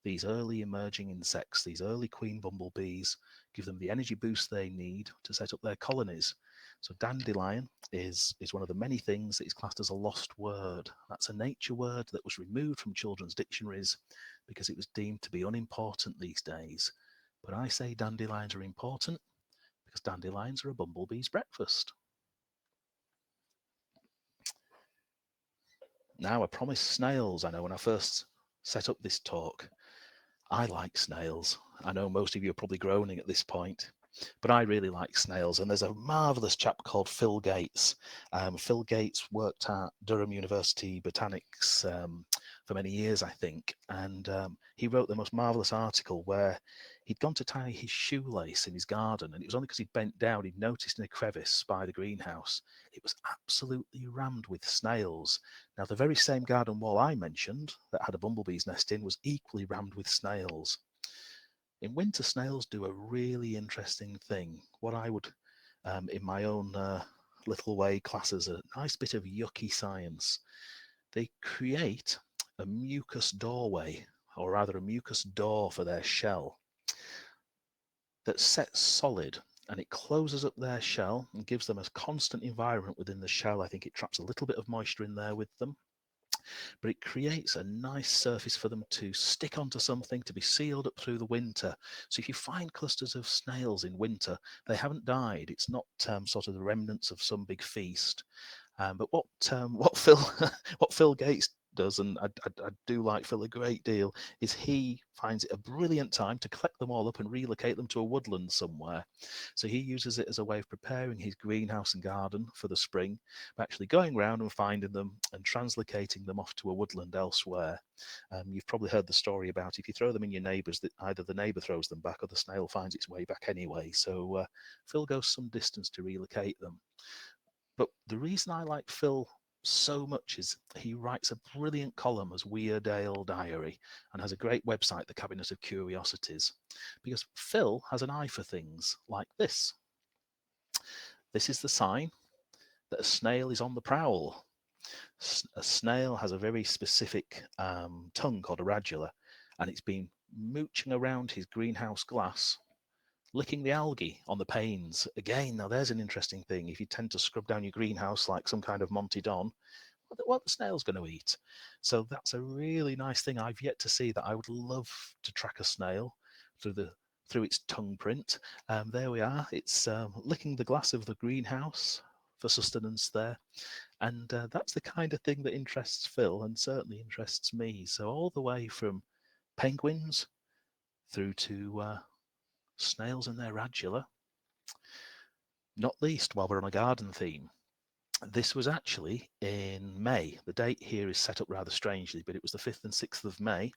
these early emerging insects, these early queen bumblebees, give them the energy boost they need to set up their colonies. So dandelion is one of the many things that is classed as a lost word. That's a nature word that was removed from children's dictionaries because it was deemed to be unimportant these days. But I say dandelions are important because dandelions are a bumblebee's breakfast. Now, I promised snails, I know, when I first set up this talk. I like snails. I know most of you are probably groaning at this point, but I really like snails. And there's a marvellous chap called Phil Gates. Phil Gates worked at Durham University Botanics for many years, I think. And he wrote the most marvellous article where he'd gone to tie his shoelace in his garden. And it was only because he'd bent down, he'd noticed in a crevice by the greenhouse, it was absolutely rammed with snails. Now, the very same garden wall I mentioned that had a bumblebee's nest in was equally rammed with snails. In winter, snails do a really interesting thing. What I would, in my own little way, class as a nice bit of yucky science. They create a mucus doorway, or rather a mucus door for their shell that sets solid, and it closes up their shell and gives them a constant environment within the shell. I think it traps a little bit of moisture in there with them, but it creates a nice surface for them to stick onto something, to be sealed up through the winter. So if you find clusters of snails in winter, they haven't died. It's not sort of the remnants of some big feast. But what Phil what Phil Gates does, and I do like Phil a great deal, is he finds it a brilliant time to collect them all up and relocate them to a woodland somewhere. So he uses it as a way of preparing his greenhouse and garden for the spring, by actually going around and finding them and translocating them off to a woodland elsewhere. You've probably heard the story about if you throw them in your neighbour's, that either the neighbour throws them back or the snail finds its way back anyway. So Phil goes some distance to relocate them. But the reason I like Phil so much is he writes a brilliant column as Weardale Diary and has a great website, The Cabinet of Curiosities, because Phil has an eye for things like this. This is the sign that a snail is on the prowl. A snail has a very specific tongue called a radula, and it's been mooching around his greenhouse glass, licking the algae on the panes. Again, now there's an interesting thing. If you tend to scrub down your greenhouse like some kind of Monty Don, what the snail's going to eat? So that's a really nice thing I've yet to see that I would love to track a snail through its tongue print. There we are. It's licking the glass of the greenhouse for sustenance there. And that's the kind of thing that interests Phil and certainly interests me. So all the way from penguins through to snails and their radula, not least while we're on a garden theme. This was actually in May. The date here is set up rather strangely, but it was the 5th and 6th of May.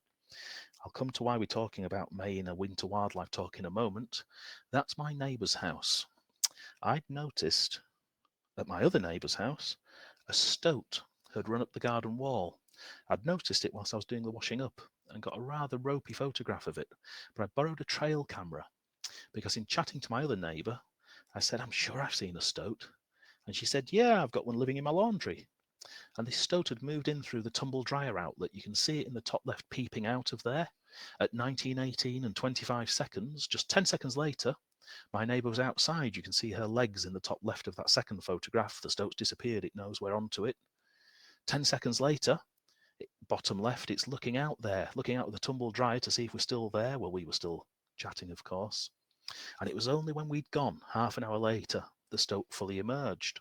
I'll come to why we're talking about May in a winter wildlife talk in a moment. That's my neighbour's house. I'd noticed at my other neighbour's house a stoat had run up the garden wall. I'd noticed it whilst I was doing the washing up and got a rather ropey photograph of it, but I borrowed a trail camera because in chatting to my other neighbour, I said, I'm sure I've seen a stoat. And she said, yeah, I've got one living in my laundry. And this stoat had moved in through the tumble dryer outlet. You can see it in the top left peeping out of there at 19:18 and 25 seconds. Just 10 seconds later, my neighbour was outside. You can see her legs in the top left of that second photograph. The stoat's disappeared. It knows we're onto it. 10 seconds later, bottom left, it's looking out there, looking out of the tumble dryer to see if we're still there. Well, we were still chatting, of course. And it was only when we'd gone, half an hour later, the stoat fully emerged.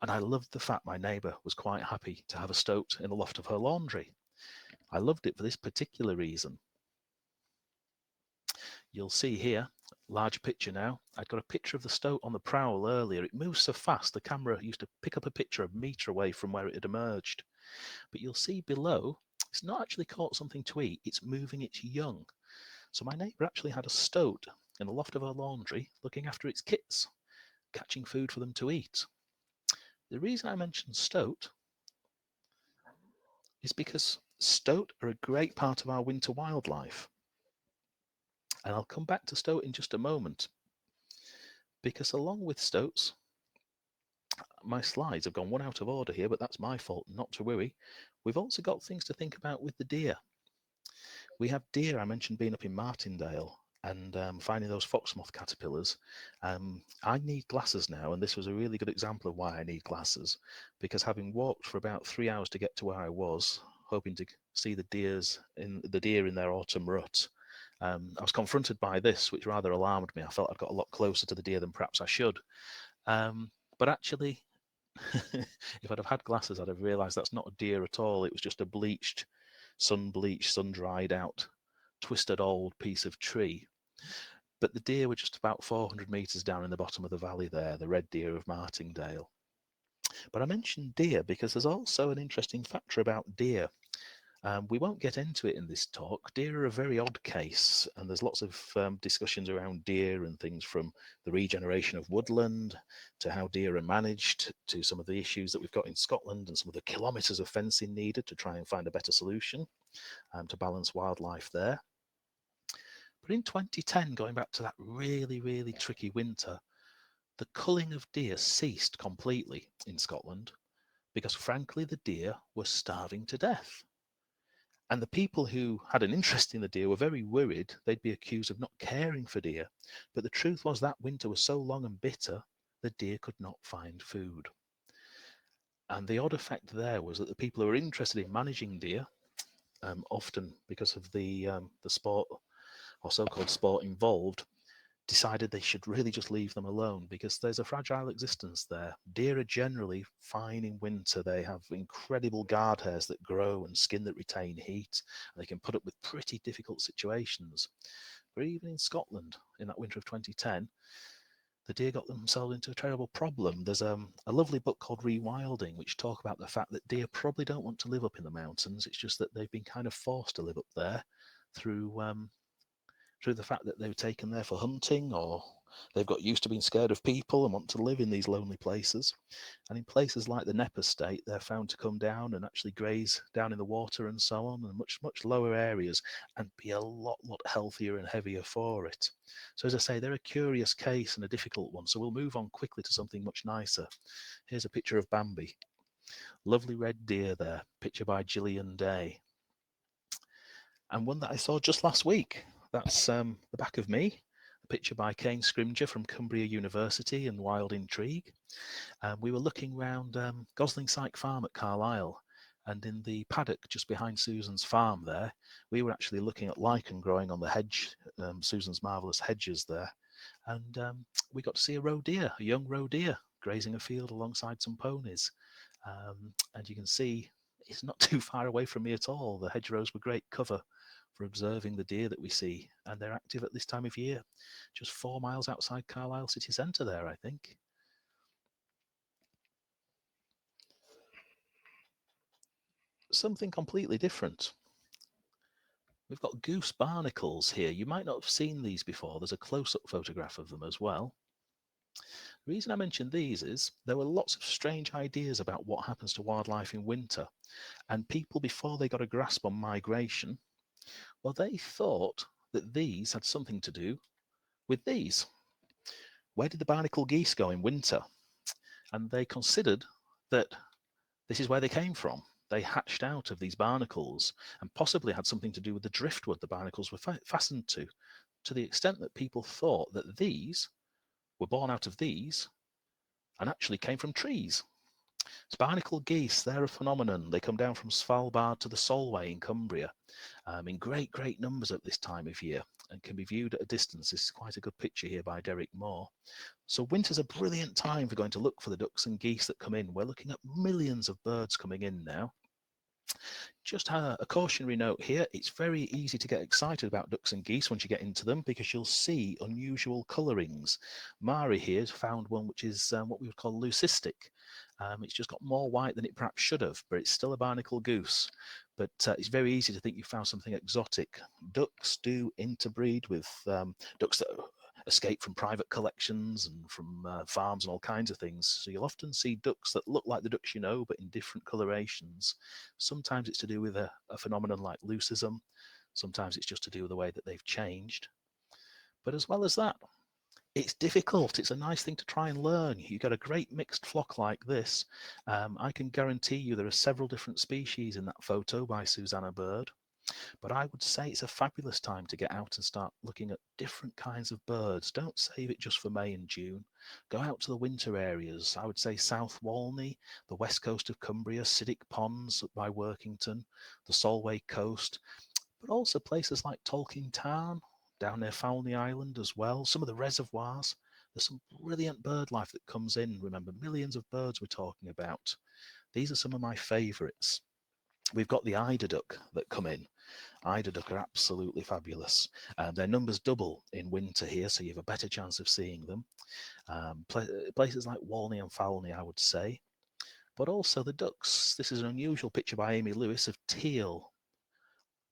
And I loved the fact my neighbour was quite happy to have a stoat in the loft of her laundry. I loved it for this particular reason. You'll see here, large picture now. I'd got a picture of the stoat on the prowl earlier. It moves so fast, the camera used to pick up a picture a metre away from where it had emerged. But you'll see below, it's not actually caught something to eat, it's moving its young. So my neighbour actually had a stoat in the loft of her laundry looking after its kits, catching food for them to eat. The reason I mentioned stoat is because stoat are a great part of our winter wildlife. And I'll come back to stoat in just a moment, because along with stoats, my slides have gone one out of order here, but that's my fault, not to worry. We've also got things to think about with the deer. We have deer, I mentioned being up in Martindale and finding those foxmoth caterpillars. I need glasses now, and this was a really good example of why I need glasses, because having walked for about 3 hours to get to where I was, hoping to see the deer in their autumn rut, I was confronted by this, which rather alarmed me. I felt I'd got a lot closer to the deer than perhaps I should. But actually, if I'd have had glasses, I'd have realised that's not a deer at all. It was just a sun-bleached, sun-dried out, twisted old piece of tree. But the deer were just about 400 metres down in the bottom of the valley there, the red deer of Martindale. But I mentioned deer because there's also an interesting factor about deer. We won't get into it in this talk. Deer are a very odd case, and there's lots of discussions around deer and things from the regeneration of woodland to how deer are managed to some of the issues that we've got in Scotland and some of the kilometres of fencing needed to try and find a better solution to balance wildlife there. But in 2010, going back to that really, really tricky winter, the culling of deer ceased completely in Scotland because, frankly, the deer were starving to death. And the people who had an interest in the deer were very worried they'd be accused of not caring for deer. But the truth was that winter was so long and bitter, the deer could not find food. And the odd effect there was that the people who were interested in managing deer, often because of the sport or so-called sport involved, decided they should really just leave them alone because there's a fragile existence there. Deer are generally fine in winter. They have incredible guard hairs that grow and skin that retain heat. And they can put up with pretty difficult situations. But even in Scotland, in that winter of 2010, the deer got themselves into a terrible problem. There's a lovely book called Rewilding, which talk about the fact that deer probably don't want to live up in the mountains. It's just that they've been kind of forced to live up there through the fact that they were taken there for hunting, or they've got used to being scared of people and want to live in these lonely places. And in places like the Knepp Estate, they're found to come down and actually graze down in the water and so on, and much, much lower areas, and be a lot healthier and heavier for it. So as I say, they're a curious case and a difficult one. So we'll move on quickly to something much nicer. Here's a picture of Bambi. Lovely red deer there, picture by Gillian Day. And one that I saw just last week. That's the back of me, a picture by Kane Scrimger from Cumbria University and Wild Intrigue. We were looking round Gosling Syke Farm at Carlisle, and in the paddock just behind Susan's farm there, we were actually looking at lichen growing on the hedge, Susan's marvellous hedges there. And we got to see a roe deer, a young roe deer, grazing a field alongside some ponies. And you can see it's not too far away from me at all. The hedgerows were great cover for observing the deer that we see, and they're active at this time of year, just 4 miles outside Carlisle city centre there, I think. something completely different. We've got goose barnacles here. You might not have seen these before. There's a close-up photograph of them as well. The reason I mention these is there were lots of strange ideas about what happens to wildlife in winter, and people before they got a grasp on migration, well, they thought that these had something to do with these. Where did the barnacle geese go in winter? And they considered that this is where they came from. They hatched out of these barnacles and possibly had something to do with the driftwood the barnacles were fastened to the extent that people thought that these were born out of these and actually came from trees. Barnacle geese, they're a phenomenon. They come down from Svalbard to the Solway in Cumbria in great, great numbers at this time of year and can be viewed at a distance. This is quite a good picture here by Derek Moore. So winter's a brilliant time for going to look for the ducks and geese that come in. We're looking at millions of birds coming in now. Just a cautionary note here, it's very easy to get excited about ducks and geese once you get into them because you'll see unusual colourings. Mari here has found one which is what we would call leucistic. It's just got more white than it perhaps should have, but it's still a barnacle goose. But it's very easy to think you found something exotic. Ducks do interbreed with ducks that escape from private collections and from farms and all kinds of things. So you'll often see ducks that look like the ducks you know, but in different colorations. Sometimes it's to do with a phenomenon like leucism. Sometimes it's just to do with the way that they've changed. But as well as that, it's difficult. It's a nice thing to try and learn. You get a great mixed flock like this. I can guarantee you there are several different species in that photo by Susanna Bird. But I would say it's a fabulous time to get out and start looking at different kinds of birds. Don't save it just for May and June. Go out to the winter areas. I would say South Walney, the west coast of Cumbria, Siddick Ponds by Workington, the Solway coast, but also places like Tolkien Town, down near Foulney Island as well. Some of the reservoirs. There's some brilliant bird life that comes in. Remember, millions of birds we're talking about. These are some of my favourites. We've got the eider duck that come in. Eider duck are absolutely fabulous. Their numbers double in winter here, so you have a better chance of seeing them. Places like Walney and Foulney, I would say. But also the ducks. This is an unusual picture by Amy Lewis of teal.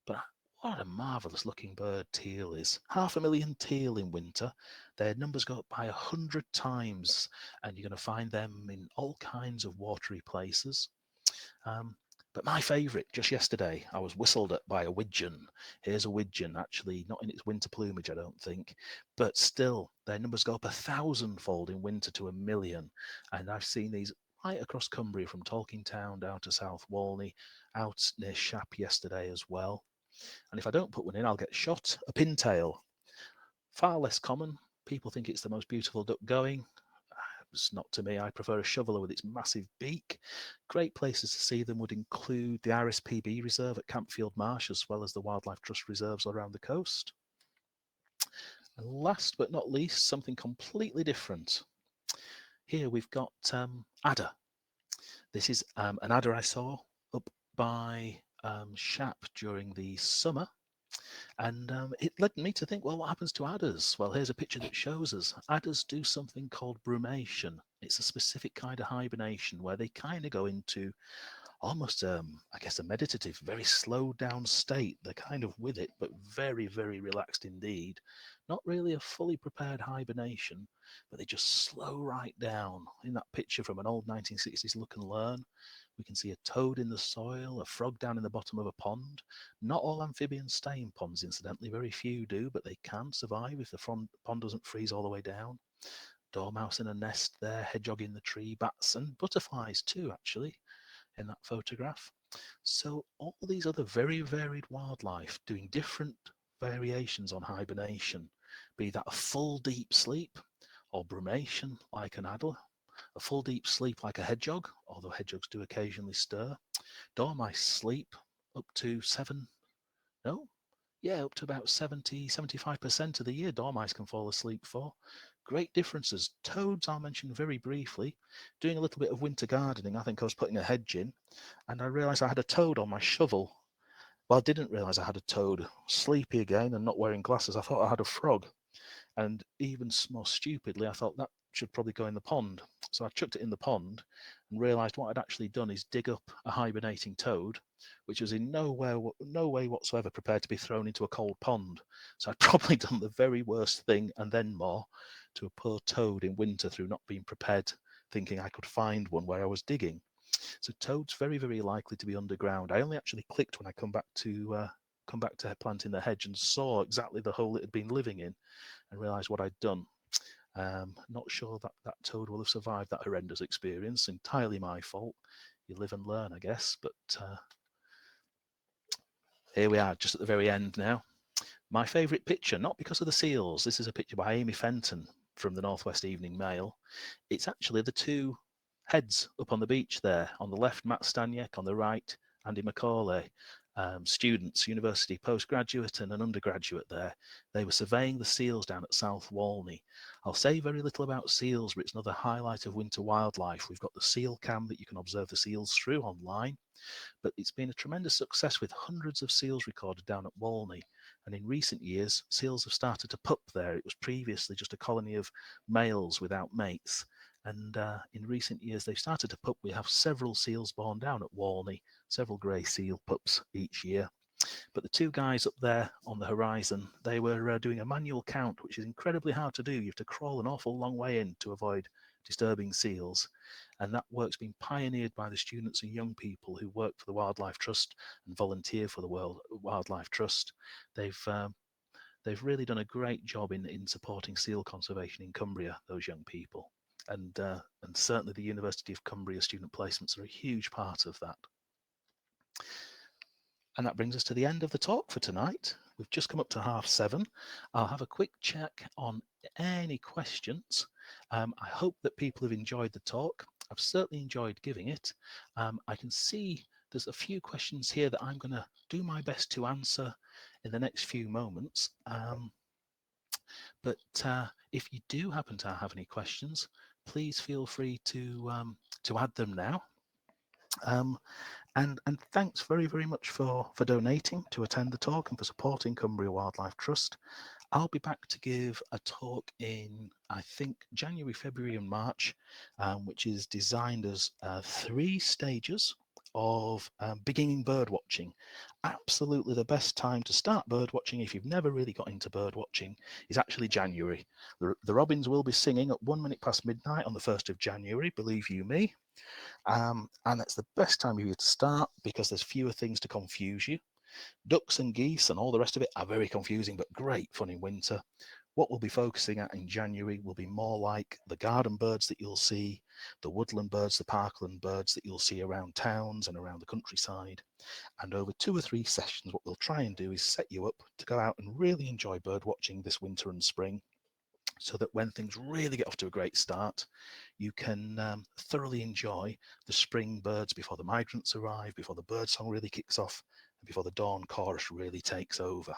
But what a marvellous looking bird teal is. 500,000 teal in winter. Their numbers go up by 100 times, and you're going to find them in all kinds of watery places. But my favourite, just yesterday, I was whistled at by a widgeon. Here's a widgeon, actually not in its winter plumage, I don't think, but still, their numbers go up 1,000-fold in winter to 1,000,000. And I've seen these right across Cumbria, from Tolkien Town down to South Walney, out near Shap yesterday as well. And if I don't put one in, I'll get shot. A pintail, far less common. People think it's the most beautiful duck going. It's not to me. I prefer a shoveler with its massive beak. Great places to see them would include the Iris PB Reserve at Campfield Marsh, as well as the Wildlife Trust reserves around the coast. And last but not least, something completely different. Here we've got adder. This is an adder I saw up by Shap during the summer. And it led me to think, well, what happens to adders? Well, here's a picture that shows us. Adders do something called brumation. It's a specific kind of hibernation where they kind of go into almost, I guess, a meditative, very slowed down state. They're kind of with it, but very, very relaxed indeed. Not really a fully prepared hibernation, but they just slow right down. In that picture from an old 1960s Look and Learn, we can see a toad in the soil, a frog down in the bottom of a pond. Not all amphibians stay in ponds, incidentally. Very few do, but they can survive if the pond doesn't freeze all the way down. Dormouse in a nest there, hedgehog in the tree, bats and butterflies too, actually, in that photograph. So all these other very varied wildlife doing different variations on hibernation, be that a full deep sleep or brumation like an adder, a full deep sleep like a hedgehog, although hedgehogs do occasionally stir. Dormice sleep up to up to about 75% of the year dormice can fall asleep for. Great differences. Toads I'll mention very briefly. Doing a little bit of winter gardening, I think I was putting a hedge in, and I realised I had a toad on my shovel. Well, I didn't realise I had a toad. Sleepy again and not wearing glasses. I thought I had a frog. And even more stupidly, I thought that should probably go in the pond. So I chucked it in the pond, and realised what I'd actually done is dig up a hibernating toad, which was in no way whatsoever prepared to be thrown into a cold pond. So I'd probably done the very worst thing and then more to a poor toad in winter through not being prepared, thinking I could find one where I was digging. So toads very, very likely to be underground. I only actually clicked when I come back to planting the hedge and saw exactly the hole it had been living in and realised what I'd done. Not sure that toad will have survived that horrendous experience. Entirely my fault. You live and learn, I guess. But here we are, just at the very end now. My favourite picture, not because of the seals. This is a picture by Amy Fenton from the Northwest Evening Mail. It's actually the two heads up on the beach there. On the left, Matt Staniek. On the right, Andy Macaulay. Students, university, postgraduate and an undergraduate there. They were surveying the seals down at South Walney. I'll say very little about seals, but it's another highlight of winter wildlife. We've got the seal cam that you can observe the seals through online, but it's been a tremendous success with hundreds of seals recorded down at Walney. And in recent years, seals have started to pup there. It was previously just a colony of males without mates. And in recent years, they've started to pup. We have several seals born down at Walney, several grey seal pups each year. But the two guys up there on the horizon, they were doing a manual count, which is incredibly hard to do. You have to crawl an awful long way in to avoid disturbing seals. And that work's been pioneered by the students and young people who work for the Wildlife Trust and volunteer for the Wildlife Trust. They've really done a great job in supporting seal conservation in Cumbria, those young people. And certainly the University of Cumbria student placements are a huge part of that. And that brings us to the end of the talk for tonight. We've just come up to 7:30. I'll have a quick check on any questions. I hope that people have enjoyed the talk. I've certainly enjoyed giving it. I can see there's a few questions here that I'm going to do my best to answer in the next few moments. But if you do happen to have any questions, please feel free to add them now. And thanks very, very much for donating to attend the talk and for supporting Cumbria Wildlife Trust. I'll be back to give a talk in, I think, January, February and March, which is designed as 3 stages of beginning bird watching. Absolutely the best time to start bird watching if you've never really got into bird watching is actually January. The robins will be singing at 1 minute past midnight on the 1st of January, believe you me. And that's the best time of year to start because there's fewer things to confuse you. Ducks and geese and all the rest of it are very confusing, but great fun in winter. What we'll be focusing at in January will be more like the garden birds that you'll see, the woodland birds, the parkland birds that you'll see around towns and around the countryside. And over 2 or 3 sessions, what we'll try and do is set you up to go out and really enjoy bird watching this winter and spring, so that when things really get off to a great start, you can thoroughly enjoy the spring birds before the migrants arrive, before the birdsong really kicks off, and before the dawn chorus really takes over.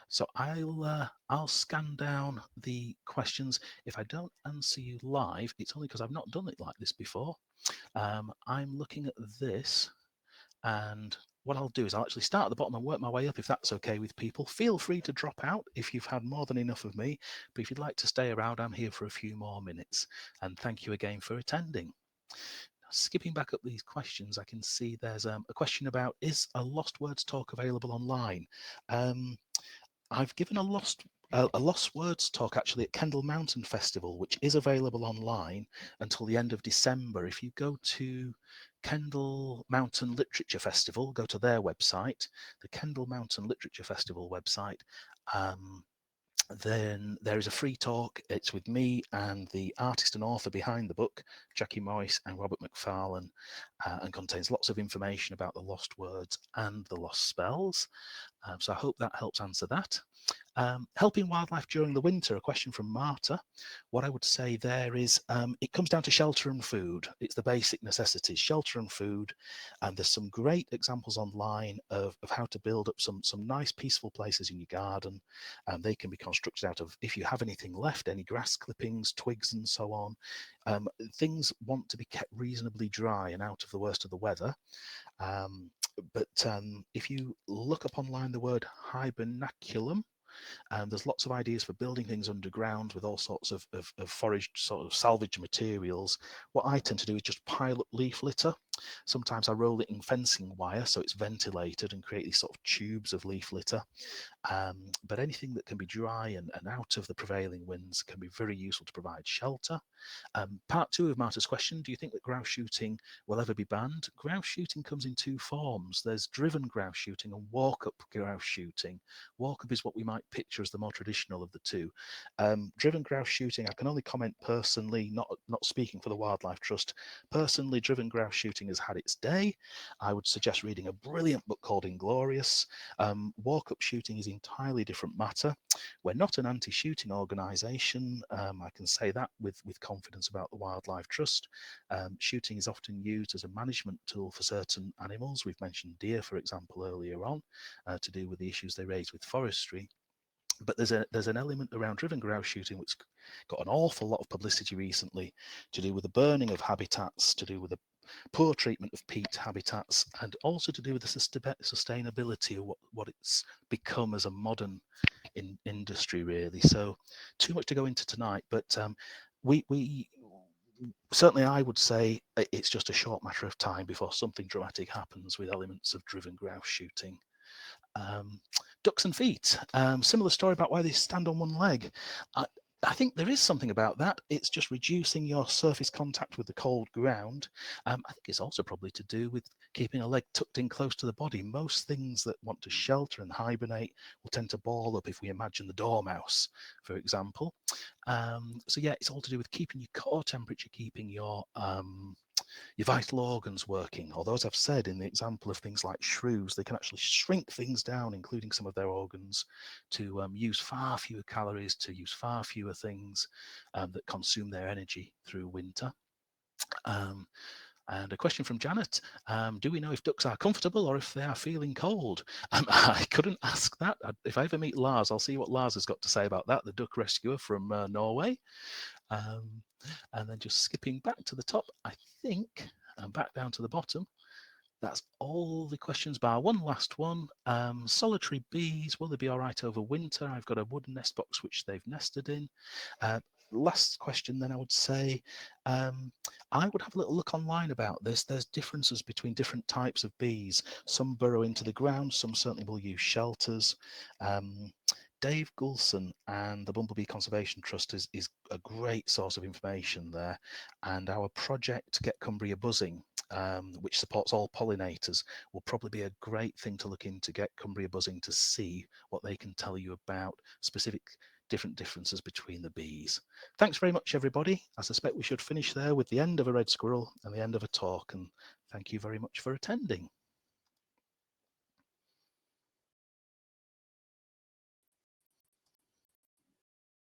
So I'll scan down the questions. If I don't answer you live, it's only because I've not done it like this before. I'm looking at this, and what I'll do is I'll actually start at the bottom and work my way up if that's okay with people. Feel free to drop out if you've had more than enough of me, but if you'd like to stay around, I'm here for a few more minutes. And thank you again for attending. Skipping back up these questions, I can see there's a question about, is a Lost Words talk available online? I've given a Lost Words talk actually at Kendal Mountain Festival, which is available online until the end of December. If you go to Kendal Mountain Literature Festival, go to their website, the Kendal Mountain Literature Festival website, then there is a free talk. It's with me and the artist and author behind the book, Jackie Morris and Robert McFarlane, and contains lots of information about the lost words and the lost spells. So I hope that helps answer that. Helping wildlife during the winter, a question from Marta. What I would say there is it comes down to shelter and food. It's the basic necessities, shelter and food. And there's some great examples online of how to build up some nice peaceful places in your garden. They can be constructed out of, if you have anything left, any grass clippings, twigs and so on. Things want to be kept reasonably dry and out of the worst of the weather. But if you look up online the word hibernaculum, There's lots of ideas for building things underground with all sorts of foraged sort of salvaged materials. What I tend to do is just pile up leaf litter. Sometimes I roll it in fencing wire so it's ventilated and create these sort of tubes of leaf litter. But anything that can be dry and out of the prevailing winds can be very useful to provide shelter. Part two of Marta's question, do you think that grouse shooting will ever be banned? Grouse shooting comes in two forms. There's driven grouse shooting and walk-up grouse shooting. Walk-up is what we might picture as the more traditional of the two. Driven grouse shooting, I can only comment personally, not speaking for the Wildlife Trust. Personally, driven grouse shooting has had its day. I would suggest reading a brilliant book called Inglorious. Walk-up shooting is an entirely different matter. We're not an anti-shooting organisation. I can say that with confidence about the Wildlife Trust. Shooting is often used as a management tool for certain animals. We've mentioned deer, for example, earlier on, to do with the issues they raise with forestry. But there's an element around driven grouse shooting which got an awful lot of publicity recently, to do with the burning of habitats, to do with the poor treatment of peat habitats, and also to do with the sustainability of what it's become as a modern industry, really. So too much to go into tonight, but we certainly, I would say it's just a short matter of time before something dramatic happens with elements of driven grouse shooting. Ducks and feet, similar story about why they stand on one leg. I think there is something about that. It's just reducing your surface contact with the cold ground. I think it's also probably to do with keeping a leg tucked in close to the body. Most things that want to shelter and hibernate will tend to ball up if we imagine the dormouse, for example. So yeah, it's all to do with keeping your core temperature, keeping your vital organs working. Although, as I've said in the example of things like shrews, they can actually shrink things down, including some of their organs, to use far fewer calories, to use far fewer things that consume their energy through winter. And a question from Janet, do we know if ducks are comfortable or if they are feeling cold? I couldn't ask that. If I ever meet Lars, I'll see what Lars has got to say about that, the duck rescuer from Norway. And then just skipping back to the top, I think, and back down to the bottom, that's all the questions bar one last one. Solitary bees, will they be all right over winter? I've got a wooden nest box which they've nested in. Last question then, I would say, I would have a little look online about this. There's differences between different types of bees. Some burrow into the ground, some certainly will use shelters. Dave Goulson and the Bumblebee Conservation Trust is a great source of information there. And our project, Get Cumbria Buzzing, which supports all pollinators, will probably be a great thing to look into, Get Cumbria Buzzing, to see what they can tell you about specific different differences between the bees. Thanks very much, everybody. I suspect we should finish there with the end of a red squirrel and the end of a talk. And thank you very much for attending.